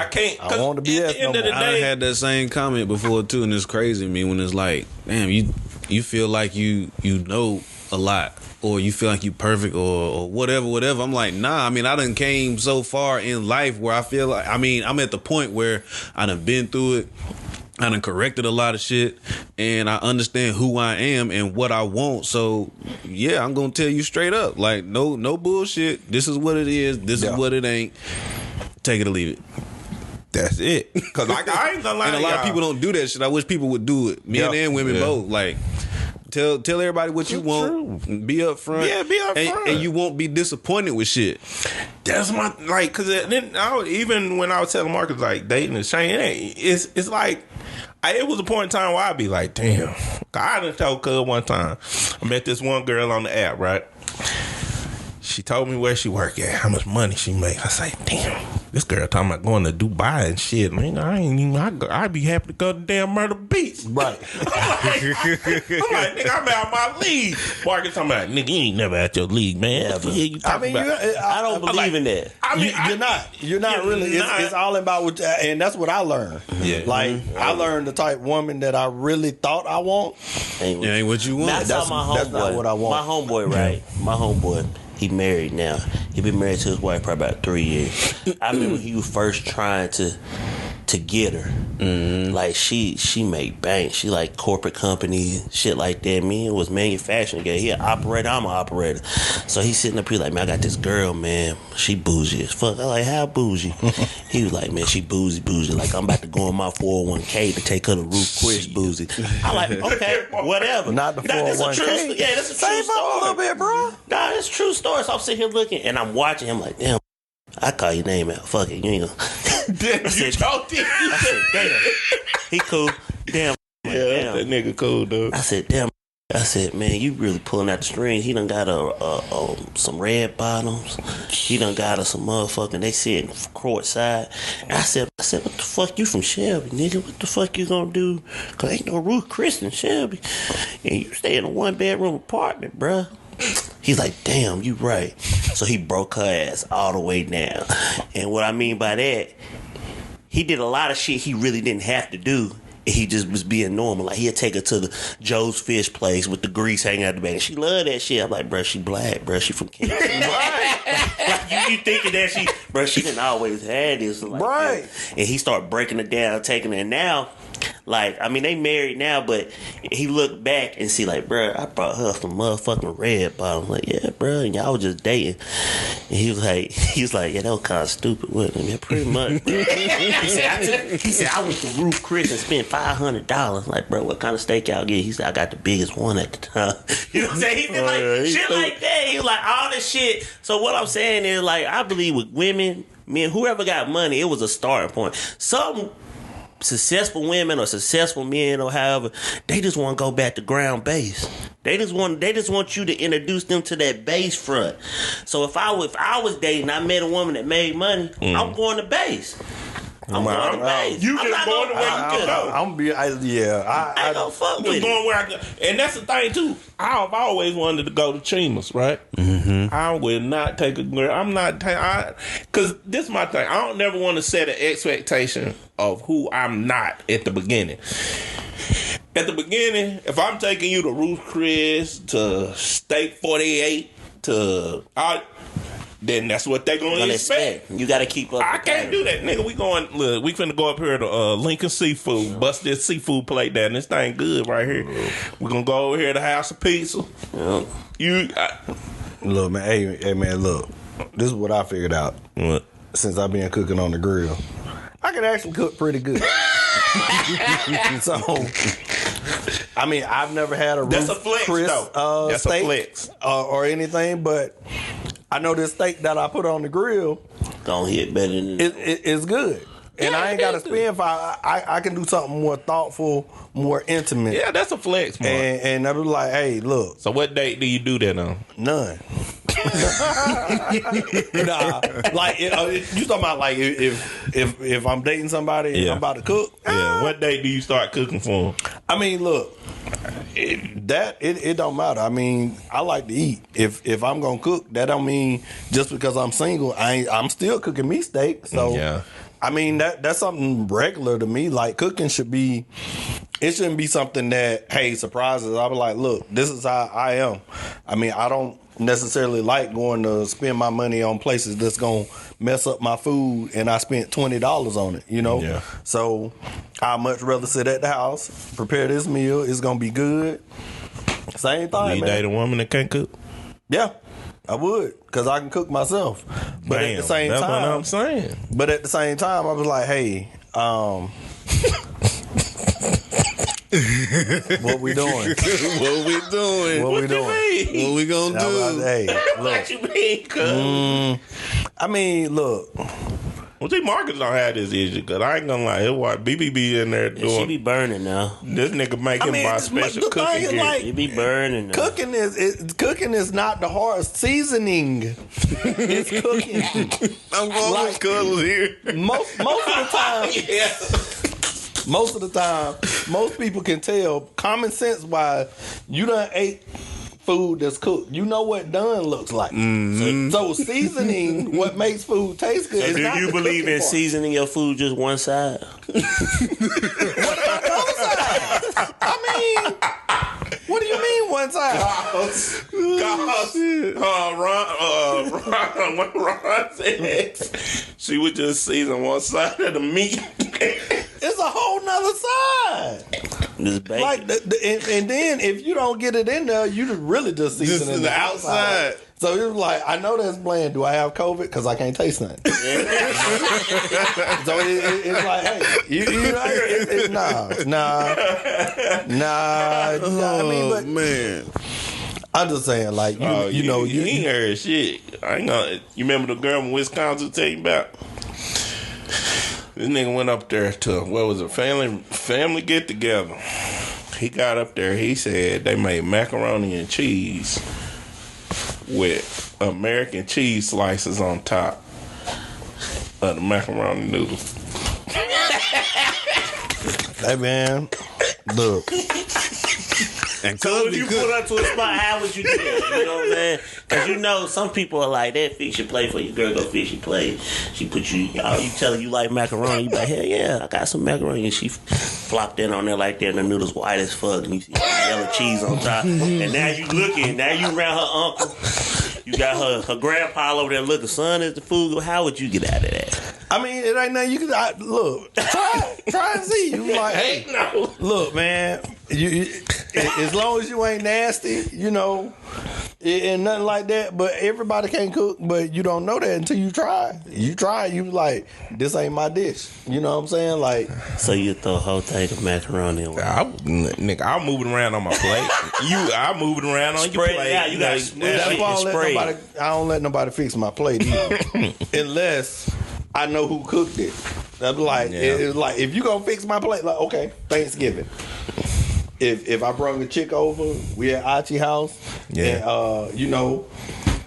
can't. I want the BS. At the end of the day, I had that same comment before too, and it's crazy to me when it's like, damn, you feel like you know a lot, or you feel like you perfect, or whatever. I'm like, nah. I mean, I done came so far in life where I feel like, I mean, I'm at the point where I done been through it. I done corrected a lot of shit, and I understand who I am and what I want. So, yeah, I'm gonna tell you straight up, like, no bullshit. This is what it is. This is what it ain't. Take it or leave it. That's it. Because I ain't gonna lie. And a lot of people don't do that shit. I wish people would do it. Men and women both. Like, tell everybody what you want. True. Be up front. Yeah, be up front. And you won't be disappointed with shit. That's my, like, because then even when I was telling Marcus, like, dating and Shane, it's like, it was a point in time where I'd be like, damn. I done told Cub one time, I met this one girl on the app, right? She told me where she work at, how much money she make. I say, damn, this girl talking about going to Dubai and shit. Man, I'd be happy to go to damn Myrtle Beach. Right. I'm like, nigga, I'm out my league. Marcus talking about, nigga, you ain't never at your league, man. I don't believe in that. I mean, you're not really. It's all about what, and that's what I learned. Yeah. Like, I learned the type of woman that I really thought I want. Ain't what you want. That's not what I want. My homeboy, right? My homeboy. He married now. He been married to his wife probably about 3 years. I remember he was first trying to get her. Mm-hmm. Like, she made bank. She like corporate company, shit like that. Me, it was manufacturing. He an operator. I'm an operator. So he's sitting up here like, man, I got this girl, man. She bougie as fuck. I like, how bougie? He was like, man, she bougie. Like, I'm about to go on my 401k to take her to Ruth Chris bougie. I like, okay, whatever. Not the 401k. That's a true story. A little bit, bro. Nah, it's a true story. So I'm sitting here looking, and I'm watching him like, damn, I call your name out. Fuck it, you ain't gonna. I said, damn, he cool. Damn, damn, that nigga cool, dude. I said, damn. I said, man, you really pulling out the strings. He done got some red bottoms. He done got her some motherfucking. They sitting court side. And I said, what the fuck you from Shelby, nigga? What the fuck you gonna do? Cause ain't no Ruth Chris in Shelby, and you stay in a 1-bedroom apartment, bruh. He's like, damn, you right. So he broke her ass all the way down. And what I mean by that, he did a lot of shit he really didn't have to do. He just was being normal. Like, he'd take her to the Joe's Fish place with the grease hanging out the back. She loved that shit. I'm like, bro, she black, bro. She from Kansas. Like, you thinking that she didn't always have this. Like, right. And he started breaking it down, taking it. And now, Like, I mean, they married now, but he looked back and see, like, bro, I brought her some motherfucking red bottoms. Like, yeah, bro, and y'all was just dating. And he was like, yeah, that was kind of stupid with him. Yeah, pretty much. Bro. He said, I went to Ruth Chris and spent $500. Like, bro, what kind of steak y'all get? He said, I got the biggest one at the time. You know what I'm saying? He did like shit like that. He was like all this shit. So what I'm saying is, like, I believe with women, men, whoever got money, it was a starting point. Some successful women or successful men or however, they just want to go back to ground base. They just want you to introduce them to that base front. So if I was dating, I met a woman that made money, I'm going to base. I'm going to base. You just going to where you can go. I ain't gonna fuck with it. Going where I go. And that's the thing too. I've always wanted to go to Chima's, right? Mm-hmm. I will not take a girl. I'm not because this is my thing. I don't never want to set an expectation of who I'm not at the beginning. At the beginning, if I'm taking you to Ruth Chris, to Steak 48, then that's what they're going to expect. You got to keep up. I can't do that, nigga. We finna go up here to Lincoln Seafood, bust this seafood plate down. This thing good right here. We're going to go over here to House of Pizza. Look, man. Hey, man, look. This is what I figured out. What? Since I've been cooking on the grill. I can actually cook pretty good. So, I mean, I've never had a That's a flex, Chris, though. That's steak a flex. Or anything, but I know this steak that I put on the grill don't hit better than it's good. And I ain't got to spend I can do something more thoughtful, more intimate. Yeah, that's a flex, man. And I was like, hey, look. So what date do you do that on? None. Nah, like you talking about like if I'm dating somebody and I'm about to cook. Yeah. What day do you start cooking for them? I mean, look, it don't matter. I mean, I like to eat. If I'm gonna cook, that don't mean just because I'm single, I'm still cooking me steak. So yeah. I mean that's something regular to me. Like cooking shouldn't be something that, hey, surprises. I'll be like, look, this is how I am. I mean, I don't necessarily like going to spend my money on places that's gonna mess up my food and I spent $20 on it, you know? Yeah. So I'd much rather sit at the house, prepare this meal, it's gonna be good. Same thing, You man. date a woman that can't cook? Yeah, I would, because I can cook myself. But at the same that's time, what I'm saying. But at the same time, I was like, hey, what we doing? What we doing? What we doing? What we gonna do? Hey, look. What you mean, cuz? I mean, look. Well, see, Marcus don't have this issue, because I ain't gonna lie. He'll watch BBB in there She doing. be burning now. This nigga make him buy special the thing cooking is, gear. like, She be burning now. Cooking is not the hardest. Seasoning is cooking. I'm going Like- with Cuddles here. Most of the time, most of the time, most people can tell, common sense wise, you done ate food that's cooked. You know what done looks like. Mm-hmm. So seasoning, what makes food taste good. So is do not you the believe cooking in part. seasoning your food just one side? What about the other side? I mean, what do you mean one side? When Ron said she would just season one side of the meat. It's a whole nother side. Just bacon. Like, and then if you don't get it in there, you really just season the outside. So it was like, I know that's bland. Do I have COVID? Because I can't taste nothing. So it's like, hey, you know, nah. I mean, but Man. I'm just saying, like, you know, you ain't heard shit. I ain't know. You remember the girl in Wisconsin tell you about? This nigga went up there to, what was it, family get together. He got up there, he said they made macaroni and cheese with American cheese slices on top of the macaroni noodles. Hey, man, look. And So if you put her to a spot, how would you do that? You know what I'm saying? Because you know some people are like, that fix your plate for your girl, go fix your plate. She put you, you tell her you like macaroni, you be like, hell yeah, I got some macaroni. And she flopped in on there like that, and the noodles white as fuck, and you see yellow cheese on top. And now you looking, now you around her uncle. You got her grandpa over there looking, son, is the food. How would you get out of that? I mean, it ain't nothing you can look. Try and see. You like, hey, No. look, man. As long as you ain't nasty, you know, and nothing like that. But everybody can't cook. But you don't know that until you try. You try, you like, this ain't my dish. You know what I'm saying? Like, So you throw a whole tank of macaroni away. Nigga, I'll move it around on my plate. I move it around on your Spread it plate. out. You got to that's why spray. I don't let nobody fix my plate either. Unless I know who cooked it. I'm like, it's like, if you gonna fix my plate, like, okay, Thanksgiving. If I brought a chick over, we at Archie house, and you know,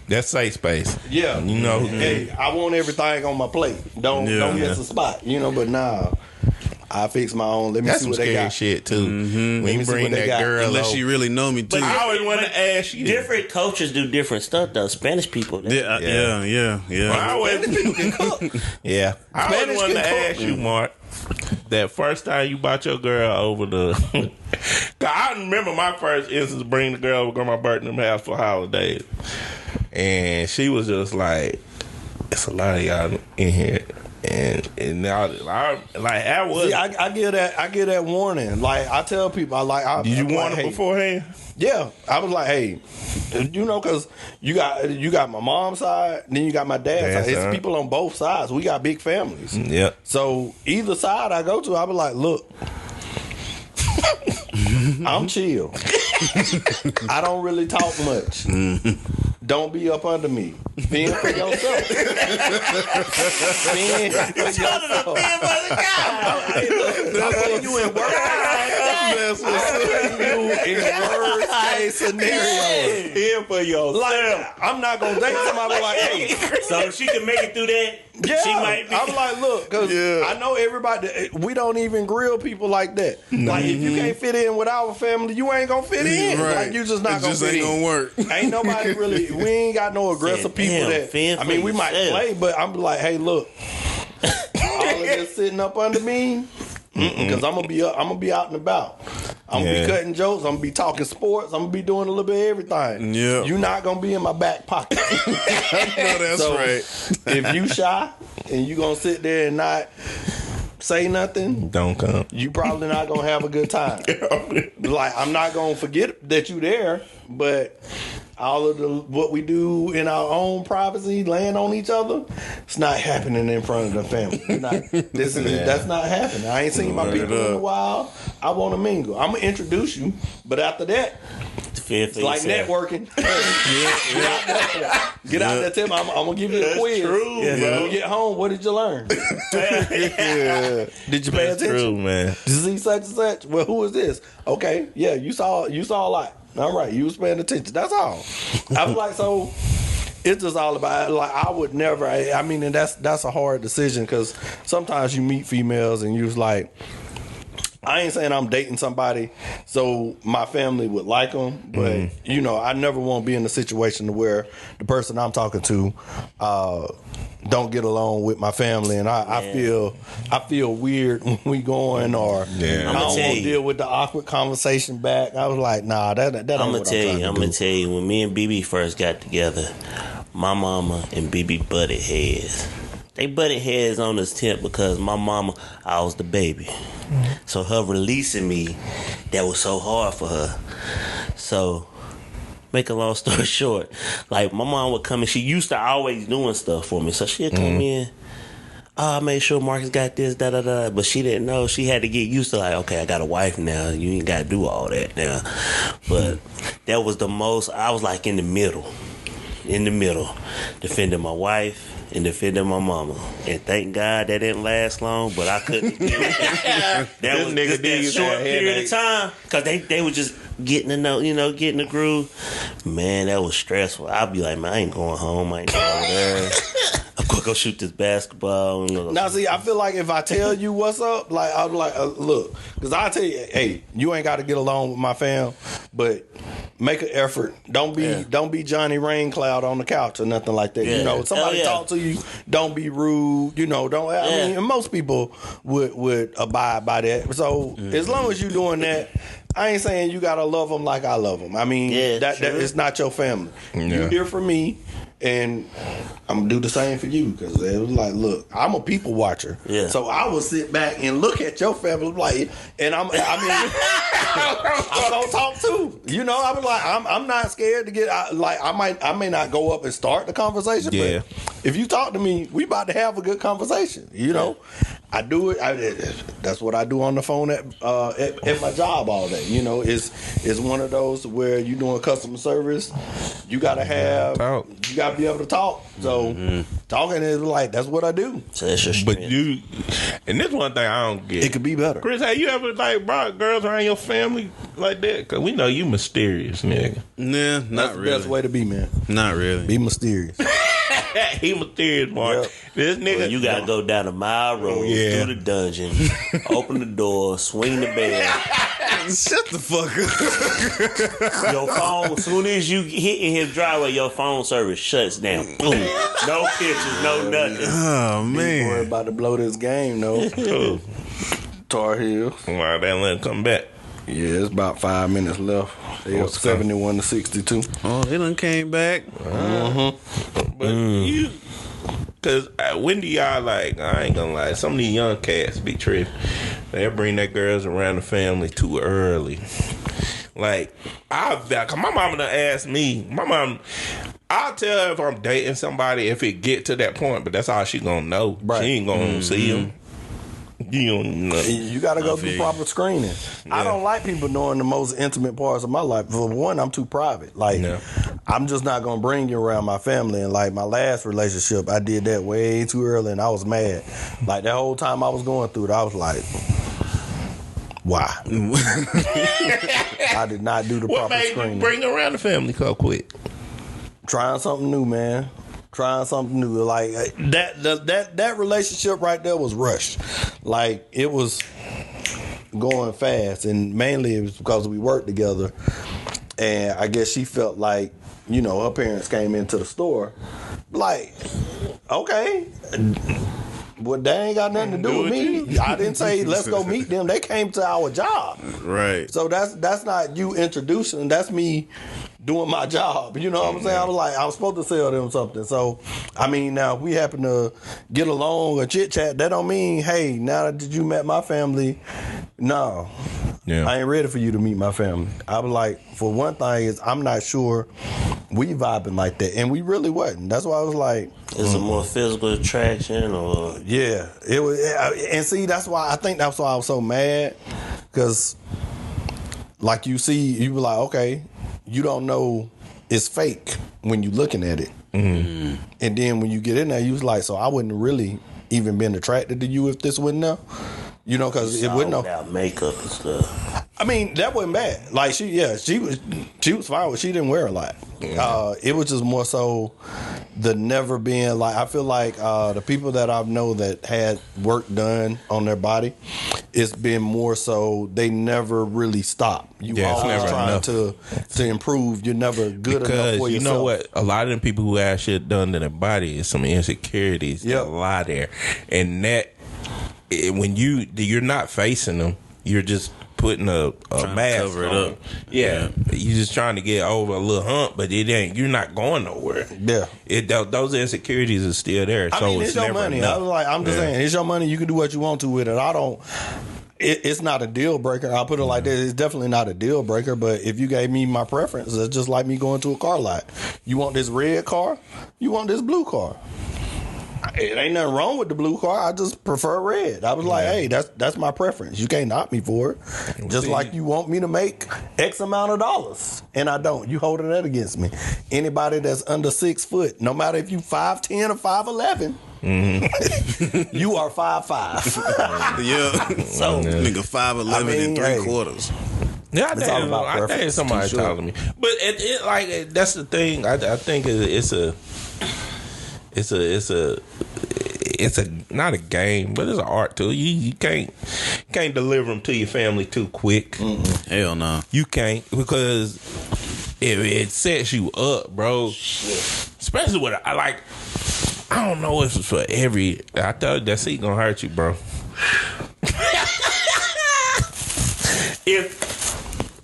that's safe space. yeah, You know, hey, I want everything on my plate. Don't miss a spot, you know. But nah, I fix my own. Let me that's see some what they scary got. shit too. Let When me you see bring what they that got. girl, Unless over. she really know me too. I always want to ask you. Different cultures do different stuff, though. Spanish people. Yeah. I always People can cook. Yeah, I always Spanish wanted to can cook. ask you, Mark. That first time you brought your girl over to, cause I remember my first instance bringing the girl over to my birthday house for holidays, and she was just like, "It's a lot of y'all in here," and now I was. See, I give that warning. Like I tell people, Did you I'm warn like, her hey, beforehand? Yeah, I was like, hey, you know, because you got my mom's side, then you got my dad's side. It's people on both sides. We got big families. Yep. So either side I go to, I be like, look, I'm chill. I don't really talk much. Don't be up under me. Fend for yourself. Fend for yourself. I'm putting you in worst case scenario. Here for yourself. Like, I'm not gonna date somebody like, hey, So if she can make it through that, yeah. she might be. I'm like, look, because I know everybody. We don't even grill people like that. Like, if you can't fit in with our family, you ain't gonna fit in. Right. Like, you just not It gonna just fit ain't in. gonna work. Ain't nobody really. We ain't got no aggressive people Damn, that. fend I for mean, we might yourself. play, but I'm like, hey, look, all of this sitting up under me. Because I'm gonna be out and about. I'm gonna be cutting jokes. I'm gonna be talking sports. I'm gonna be doing a little bit of everything. Yeah. You're not gonna be in my back pocket. No, that's So, right. If you shy and you gonna sit there and not say nothing, Don't come. you probably not gonna have a good time. Like, I'm not gonna forget that you there, but all of what we do in our own privacy, laying on each other, it's not happening in front of the family. That's not happening. I ain't seen my people in a while. I want to mingle. I'm gonna introduce you, but after that, It's like networking. Get out there, Tim. I'm gonna give you a quiz. true, When bro. you get home, what did you learn? Did you pay That's attention? true, man. Did you see such and such? Well, who is this? Okay, yeah, you saw a lot. All right, you was paying attention. That's all. I was like, so it's just all about, like, I would never. I mean, and that's a hard decision because sometimes you meet females and you was like, I ain't saying I'm dating somebody so my family would like them, but you know, I never want to be in a situation to where the person I'm talking to don't get along with my family, and I feel weird when we going, or I don't want to deal with the awkward conversation back. I was like, nah, that ain't I'm what gonna tell you. When me and BB first got together, my mama and BB butted heads. They butted heads on this tent because my mama, I was the baby. So her releasing me, that was so hard for her. So, make a long story short, like, my mom would come and she used to always doing stuff for me. So she'd come in, I made sure Marcus got this, da-da-da. But she didn't know. She had to get used to, like, okay, I got a wife now. You ain't got to do all that now. But that was the most, I was like in the middle, defending my wife and defending my mama. And thank God that didn't last long, but I couldn't do it. That was just that short period of time. Because they were just getting to know, getting the groove. Man, that was stressful. I'd be like, man, I ain't going home. I ain't going over there. I'm going to go shoot this basketball. Now, see, I feel like if I tell you what's up, like, I'm like, look, because I tell you, hey, you ain't got to get along with my fam, but make an effort. Don't be Johnny Raincloud on the couch or nothing like that. You know, somebody talk to you, don't be rude. You know, don't. I mean, and most people would abide by that. So as long as you doing that, I ain't saying you gotta love them like I love them. I mean, that is not your family. You here for me. And I'm gonna do the same for you because it was like, look, I'm a people watcher. Yeah. So I will sit back and look at your family like, and I'm gonna talk too. You know, I was like, I'm not scared to get like I may not go up and start the conversation, Yeah. but if you talk to me, we about to have a good conversation. You know, I do it. That's what I do on the phone at my job all day. You know, it's one of those where you doing customer service. You gotta have. Talk. You gotta be able to talk. So talking is like that's what I do. So that's your But strength. and this one thing I don't get. It could be better. Chris, have you ever like brought girls around your family like that? Cause we know you mysterious, nigga. Nah, That's not the really. best way to be, man. Not really. Be mysterious. He mysterious, Mark. Yep. This nigga, Well, you gotta go down a mile road Yeah. through the dungeon, open the door, swing the bell. Shut the fuck up. Your phone, as soon as you hit in his driveway, your phone service shuts down. Boom. No pictures, no nothing. Oh Boy, man. about to blow this game, though. Tar Heels. why they let him come back? Yeah, it's about 5 minutes left. They up 71-62. Oh, they done came back. But you, cause when do y'all like? I ain't gonna lie. Some of these young cats be tripping. They bring their girls around the family too early. Like my mama done asked me. My mom, I'll tell her if I'm dating somebody if it get to that point. But that's all she gonna know. Right. She ain't gonna see them. You don't know. You got to go through proper screening. I don't like people knowing the most intimate parts of my life. For one, I'm too private. Like, I'm just not going to bring you around my family. And like my last relationship, I did that way too early and I was mad. Like that whole time I was going through it, I was like, why? I did not do the What proper made screening. you bring around the family so quick? Trying something new, man. Trying something new. Like that relationship right there was rushed. Like it was going fast, and mainly it was because we worked together. And I guess she felt like, you know, her parents came into the store. Like, okay. Well, they ain't got nothing to do with me. I didn't say let's go meet them. They came to our job. Right. So that's not you introducing. That's me doing my job. You know what I'm saying? I was like, I was supposed to sell them something. So, I mean, now if we happen to get along or chit chat, that don't mean, hey, now that you met my family, no. Yeah. I ain't ready for you to meet my family. I was like, for one thing is I'm not sure we vibing like that. And we really wasn't. That's why I was like, Is it more physical attraction or? yeah, it was. And see, that's why I think that's why I was so mad. Because, like you see, you were like, okay, you don't know it's fake when you looking at it. Mm-hmm. And then when you get in there, you was like, so I wouldn't really even been attracted to you if this wasn't there. You know, because it wouldn't have. Without makeup and stuff. I mean, that wasn't bad. Like she was fine with. She didn't wear a lot. It was just more so the never being like. I feel like the people that I know that had work done on their body, it's been more so they never really stop. You always trying to improve. You're never good enough for yourself. You know what? A lot of them people who have shit done to their body is some insecurities. Yep. A lot there, and that when you're not facing them, you're just putting a mask cover it on. up. Yeah, you're just trying to get over a little hump, but it ain't. You're not going nowhere. Yeah, those insecurities are still there. I mean, it's your never money. enough. I was like, I'm just saying, it's your money. You can do what you want to with it. I don't. It's not a deal breaker. I'll put it like this. It's definitely not a deal breaker. But if you gave me my preference, it's just like me going to a car lot. You want this red car? You want this blue car? It ain't nothing wrong with the blue car. I just prefer red. I was like, hey, that's my preference. You can't knock me for it. Just like you want me to make X amount of dollars. And I don't. You holding that against me. Anybody that's under 6 foot, no matter if you 5'10" or 5'11", you are 5'5". Yeah. So nigga 5'11" and 3/4. Yeah, It's all about I think preference. somebody Too talking to me, but it like that's the thing. I think it's a not a game, but it's an art too. You can't deliver them to your family too quick. Hell no. You can't, because it sets you up, bro. Especially with I don't know if it's for every. I thought that seat gonna hurt you, bro.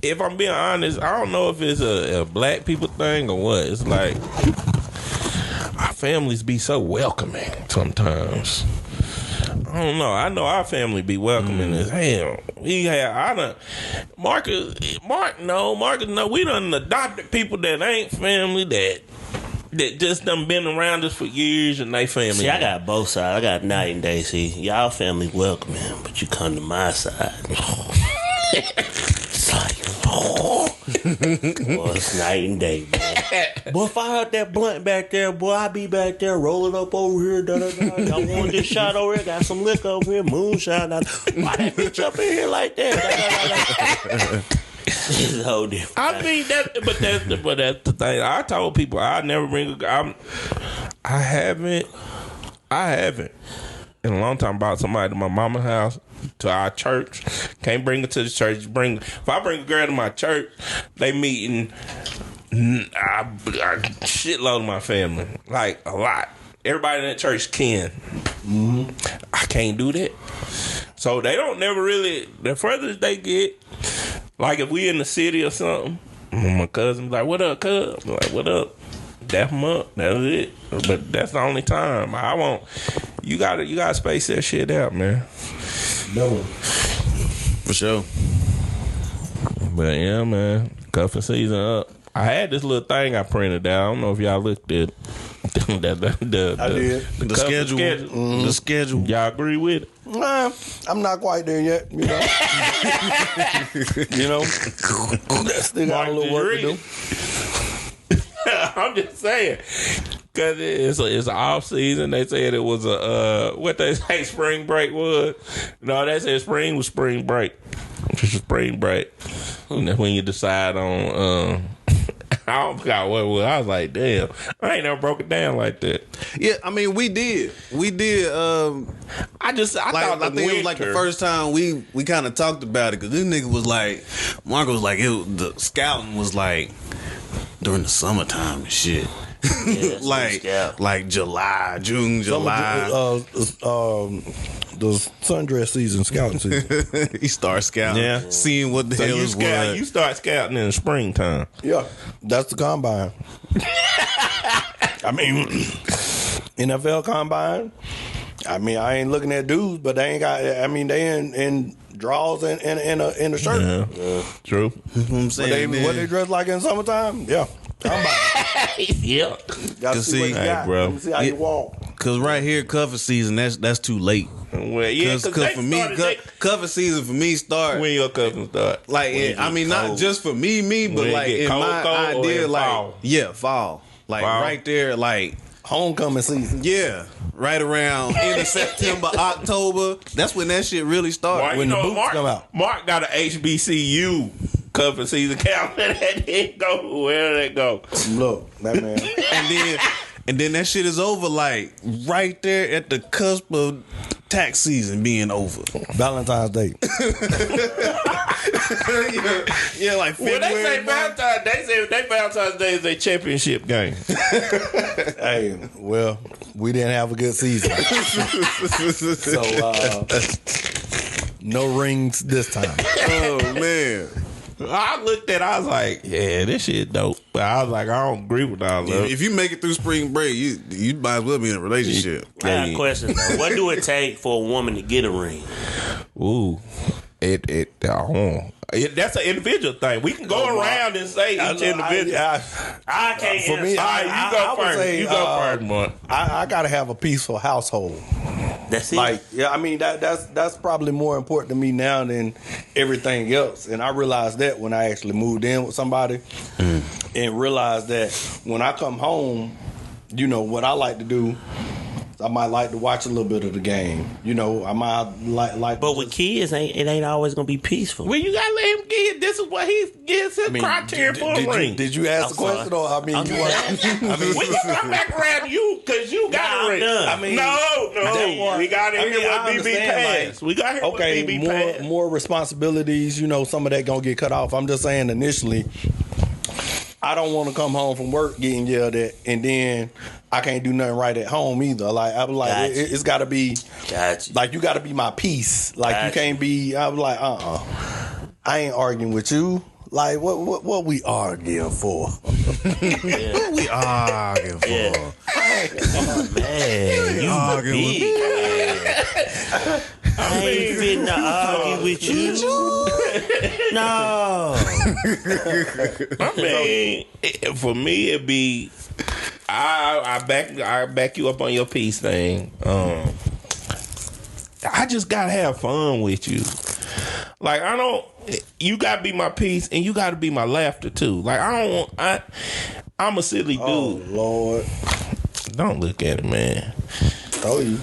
If I'm being honest, I don't know if it's a black people thing or what. It's like families be so welcoming sometimes. I don't know. I know our family be welcoming as hell. Marcus, we done adopted people that ain't family that just done been around us for years and they family. See, I got both sides. I got night and day. See, y'all family welcoming, but you come to my side. It's like, boy, it's night and day, man. Boy, if I heard that blunt back there, boy, I be back there rolling up over here. Y'all want this shot over here? Got some liquor over here, moonshine. Why that bitch up in here like that? It's a whole different. I mean but that's the thing. I told people I never bring. I haven't in a long time brought somebody to my mama's house, to our church. Can't bring her to the church. If I bring a girl to my church, they meeting a shitload of my family, like a lot. Everybody in that church can. I can't do that. So they don't never really. The further they get, like if we in the city or something, my cousin be like, "What up, cuz?" I'm like, "What up?" Dap them up. That's it. But that's the only time I won't. You gotta space that shit out, man. No. For sure. But yeah, man, cuffing season up. I had this little thing I printed out. I don't know if y'all looked at it. I did. The schedule. Mm-hmm. The schedule. Y'all agree with it? Nah, I'm not quite there yet. You know. Still got a little work to do. I'm just saying, cause it's an off season. They said it was what they say spring break was. No, they said spring was spring break. Just spring break. And that's when you decide on. I don't forgot what it was. I was like, damn, I ain't never broke it down like that. Yeah, I mean, we did. I think it was like the first time we kind of talked about it, because this nigga was like, Marco was like, the scouting was like during the summertime and shit. Yeah, like June, July. The sundress season, scouting season. He starts scouting, seeing what the hell is what. You start scouting in the springtime. Yeah, that's the combine. I mean, NFL combine. I mean, I ain't looking at dudes, but they ain't got. I mean, they in draws and in a shirt. Yeah. True. What I'm saying. What they dress like in summertime? Yeah. Combine. Yeah. Gotta see what you got. Bro. Let me see how you walk. Cause right here, cuffing season, that's too late. Well, yeah, cause for me, cuffing season for me start when your cuffing start. Like, I mean, not just for me, but when like in my idea, like fall. Yeah, fall. Like fall. Right there, like homecoming season. Yeah, right around end of September, October. That's when that shit really starts. When the boots come out. Mark got an HBCU cuffing season calendar that didn't go. Where did it go? Look, that man. And then that shit is over, like right there at the cusp of tax season being over. Valentine's Day. yeah, like February. Well, they say Valentine's. They say Valentine's Day is a championship game. Hey, well, we didn't have a good season, so no rings this time. Oh man. I looked at it, I was like, yeah, this shit dope. But I was like, I don't agree with all of it. If you make it through spring break, you might as well be in a relationship. I got a question though. What do it take for a woman to get a ring? Ooh. That's an individual thing. We can go around and say each individual. I can't. For me, you go first. You go first, man. I gotta have a peaceful household. That's it. Like, yeah, I mean that's probably more important to me now than everything else. And I realized that when I actually moved in with somebody, and realized that when I come home, you know what I like to do. I might like to watch a little bit of the game. You know, I might like. But with kids, it ain't always gonna be peaceful. Well, you gotta let him get. This is what he gets his criteria for a ring. Did you ask the question, or I mean, we can come back around to you because you got a ring. I mean, no, we got to hear what BB passed. We got to hear what BB passed. More responsibilities. You know, some of that gonna get cut off. I'm just saying initially. I don't want to come home from work getting yelled at, and then I can't do nothing right at home either. Like I was like, it's got to be, like you got to be my peace. Like you can't be. I was like, I ain't arguing with you. Like what we arguing for? What we arguing for? Yeah. Oh, man, you arguing with big, man. I ain't finna argue with you. No. I mean, for me, it'd be I back you up on your peace thing. I just gotta have fun with you. Like you gotta be my peace and you gotta be my laughter too. Like I'm a silly dude. Oh Lord. Don't look at it, man. Oh you.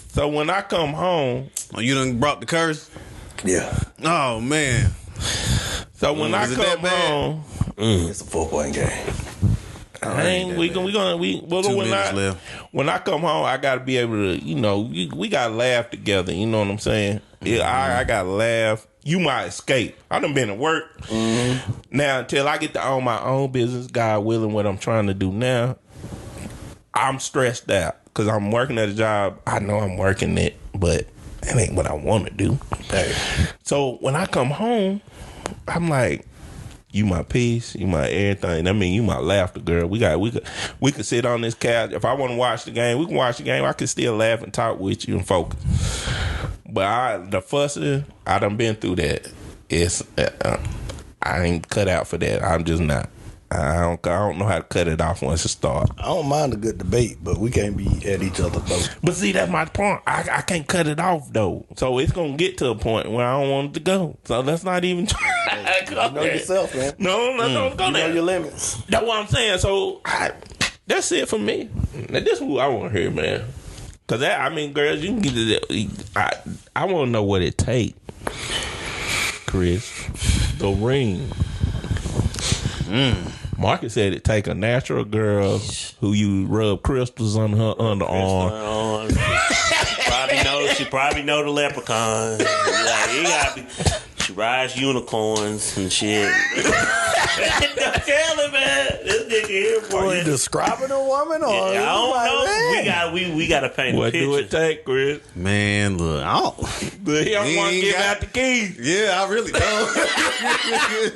So when I come home, You done brought the curse? Yeah. Oh man. so when I Is it that come bad? home, It's a 4-point game. when I come home, I gotta be able to, we gotta laugh together. You know what I'm saying? Yeah, I gotta laugh. You my escape. I done been to work. Now until I get to own my own business, God willing, what I'm trying to do now, I'm stressed out because I'm working at a job. I know I'm working it, but that ain't what I want to do. Hey. So when I come home, I'm like, you my peace, you my everything. I mean, you my laughter, girl. We could sit on this couch. If I want to watch the game, we can watch the game. I can still laugh and talk with you and focus. But the fussing, I done been through that. It's I ain't cut out for that. I'm just not. I don't know how to cut it off once it starts. I don't mind a good debate, but we can't be at each other's throats. But see, that's my point. I can't cut it off though. So it's gonna get to a point where I don't want it to go. So let's not even try. You know yourself, man. No, don't go You there. know your limits. That's what I'm saying. So that's it for me. Now, this is what I want to hear, man. Cause girls, you can get it. I want to know what it takes, Chris. The ring. Marcus said it take a natural girl who you rub crystals on her underarm. She probably know the leprechaun. She rides unicorns and shit. Tell him, man. This nigga here, boy. Are you describing a woman or? I don't know. We gotta paint a picture. What do it take, Chris? Man, look, But he don't want to give out the keys. Yeah, I really don't.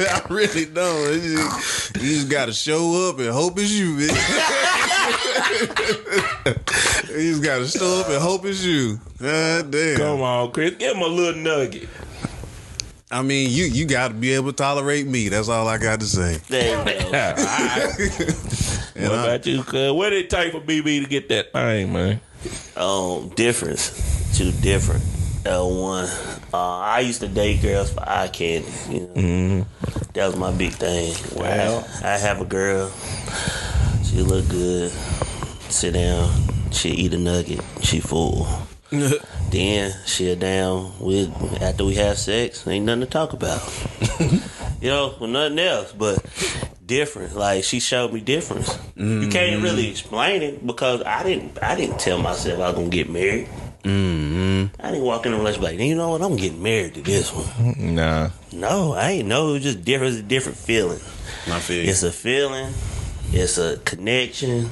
I really don't. You just gotta show up and hope it's you, man. You just gotta show up and hope it's you. God damn. Come on, Chris. Give him a little nugget. I mean, you got to be able to tolerate me. That's all I got to say. There you go. What about you, cuz? What did it take for BB to get that thing, man? Difference. Two different. One, I used to date girls for eye candy. That was my big thing. Wow. I have a girl. She look good. Sit down. She eat a nugget. She full. Then she'll down with after we have sex, ain't nothing to talk about. With nothing else, but different. Like she showed me difference. You can't really explain it because I didn't tell myself I was gonna get married. I didn't walk in the relationship like, you know what, I'm getting married to this one. Nah. No, I ain't know. It was just different. It's a different feeling. I feel you. It's a feeling. It's a connection.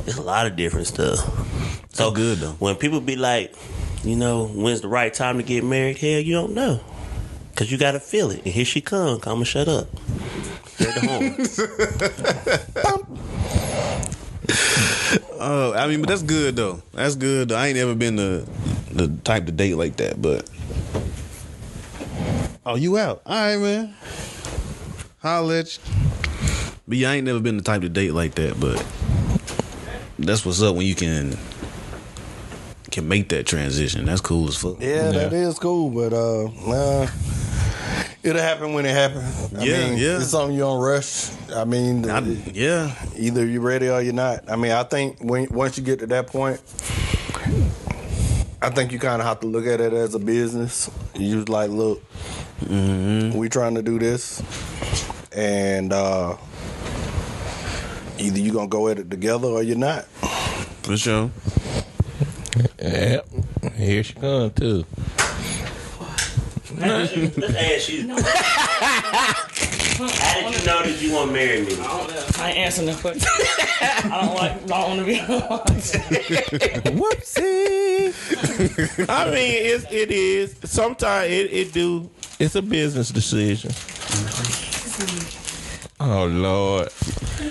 It's a lot of different stuff. So good though. When people be like, when's the right time to get married? Hell, you don't know, cause you gotta feel it. And here she comes. I'ma shut up. Hear the horn. But that's good though. That's good though. I ain't ever been the type to date like that, but you out? All right, man. Holla at you. But yeah, I ain't never been the type to date like that, but that's what's up when you can make that transition. That's cool as fuck. Yeah, that is cool, but it'll happen when it happens. I mean, it's something you don't rush. I mean, either you're ready or you're not. I mean, I think once you get to that point, I think you kind of have to look at it as a business. You just like, look, we trying to do this, and either you gonna go at it together or you're not. For sure. Yep. Here she comes too. Let's ask you. How did you know that you want to marry me? I ain't answering that question. I don't want to be Whoopsie. I mean, it is. Sometimes it It's a business decision. Oh Lord.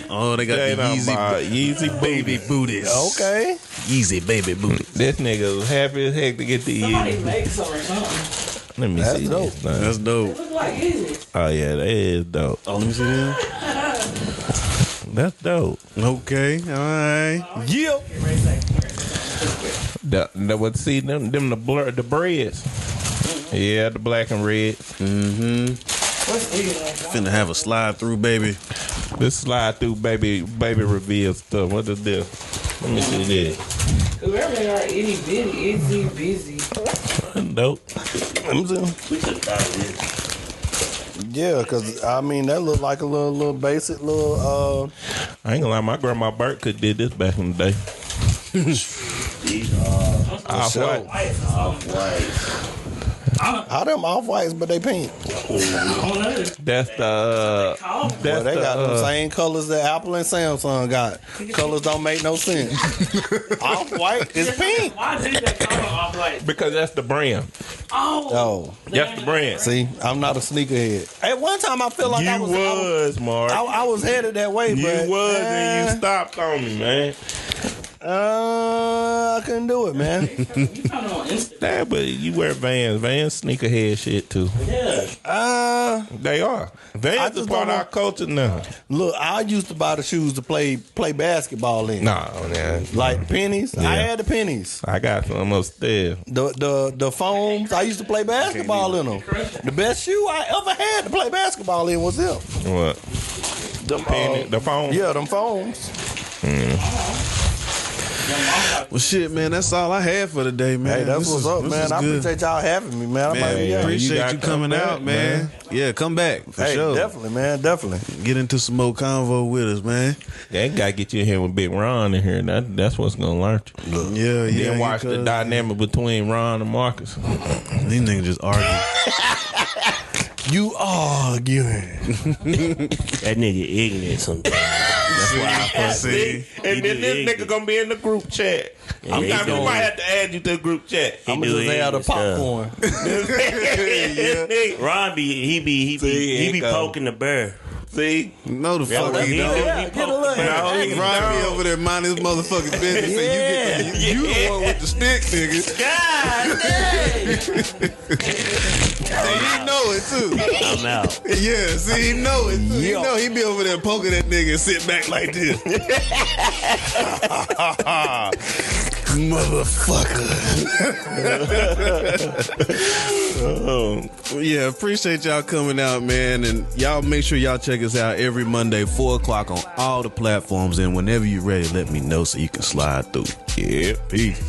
Oh, they got They the done Yeezy bought Yeezy baby booties. Okay. Yeezy baby booties. This nigga was happy as heck to get the Somebody Yeezy. makes some or something. Let me That's see dope. this thing. That's dope. Look like Yeezy. Oh yeah, that is dope. Oh, let me see them. That's dope. Okay, all right. Yep. The what see them the breads. Yeah, the black and red. What's Yeezy? Finna have a slide through, baby. This slide through baby reveal stuff. What is this? Let me see this. Whoever they are, itty bitty, itty busy. Dope. I'm saying. We should have thought of this. Yeah, because I mean that looked like a little basic little. I ain't gonna lie, my grandma Burke did this back in the day. These are Off-white. off-white. How them off whites, but they pink. That's the Well, that's they got them the same colors that Apple and Samsung got. Colors don't make no sense. Off white is pink. Why did they call it off white? because that's the brand. Oh, That's the brand. see, I'm not a sneakerhead. At one time, I feel like You I was Mark. I was headed that way, You but was and you stopped on me, man. I couldn't do it, man. You found it on Instagram. Nah, but you wear Vans. Vans sneakerhead shit too. Yeah. They are. I Vans is just part of don't our culture now. Look, I used to buy the shoes to play basketball in. Nah, man. Like pennies. I Yeah. had the pennies. I got some upstairs. The foams. I used to play basketball in them. The best shoe I ever had to play basketball in was them. What? Them The phone? Yeah, them foams. Well, shit, man, that's all I had for today, man. Hey, that's what's up, man. I appreciate y'all having me, man. I might Man, be you out. appreciate gotta you come coming back, out, man. Yeah, come back for Hey, sure. definitely, man. Definitely. Get into some more convo with us, man. They gotta get you in here with Big Ron in here. That's what's gonna learn you. Yeah, yeah. Then watch the dynamic between Ron and Marcus. These niggas just argue. You arguing. That nigga ignorant sometimes. That's why I fuck. See, And He then do this ignorant. nigga gonna be in the group chat. Yeah, I'm he not, we doing- might have to add you to the group chat. He I'm do just out of ignorant stuff. popcorn. Ron he See, be it go. poking the bear. See? no, the fuck Yeah, he he don't. do. Yeah, get a look. No, he Ron be don't. over there minding his motherfucking business. And you the one with the stick, nigga. And he know it too. I'm out. Yeah, see, he know it too. You Yeah. know he be over there poking that nigga and sit back like this. Well, yeah, appreciate y'all coming out, man. And y'all make sure y'all check us out every Monday, 4 o'clock on all the platforms. And whenever you're ready, let me know so you can slide through. Yeah, peace.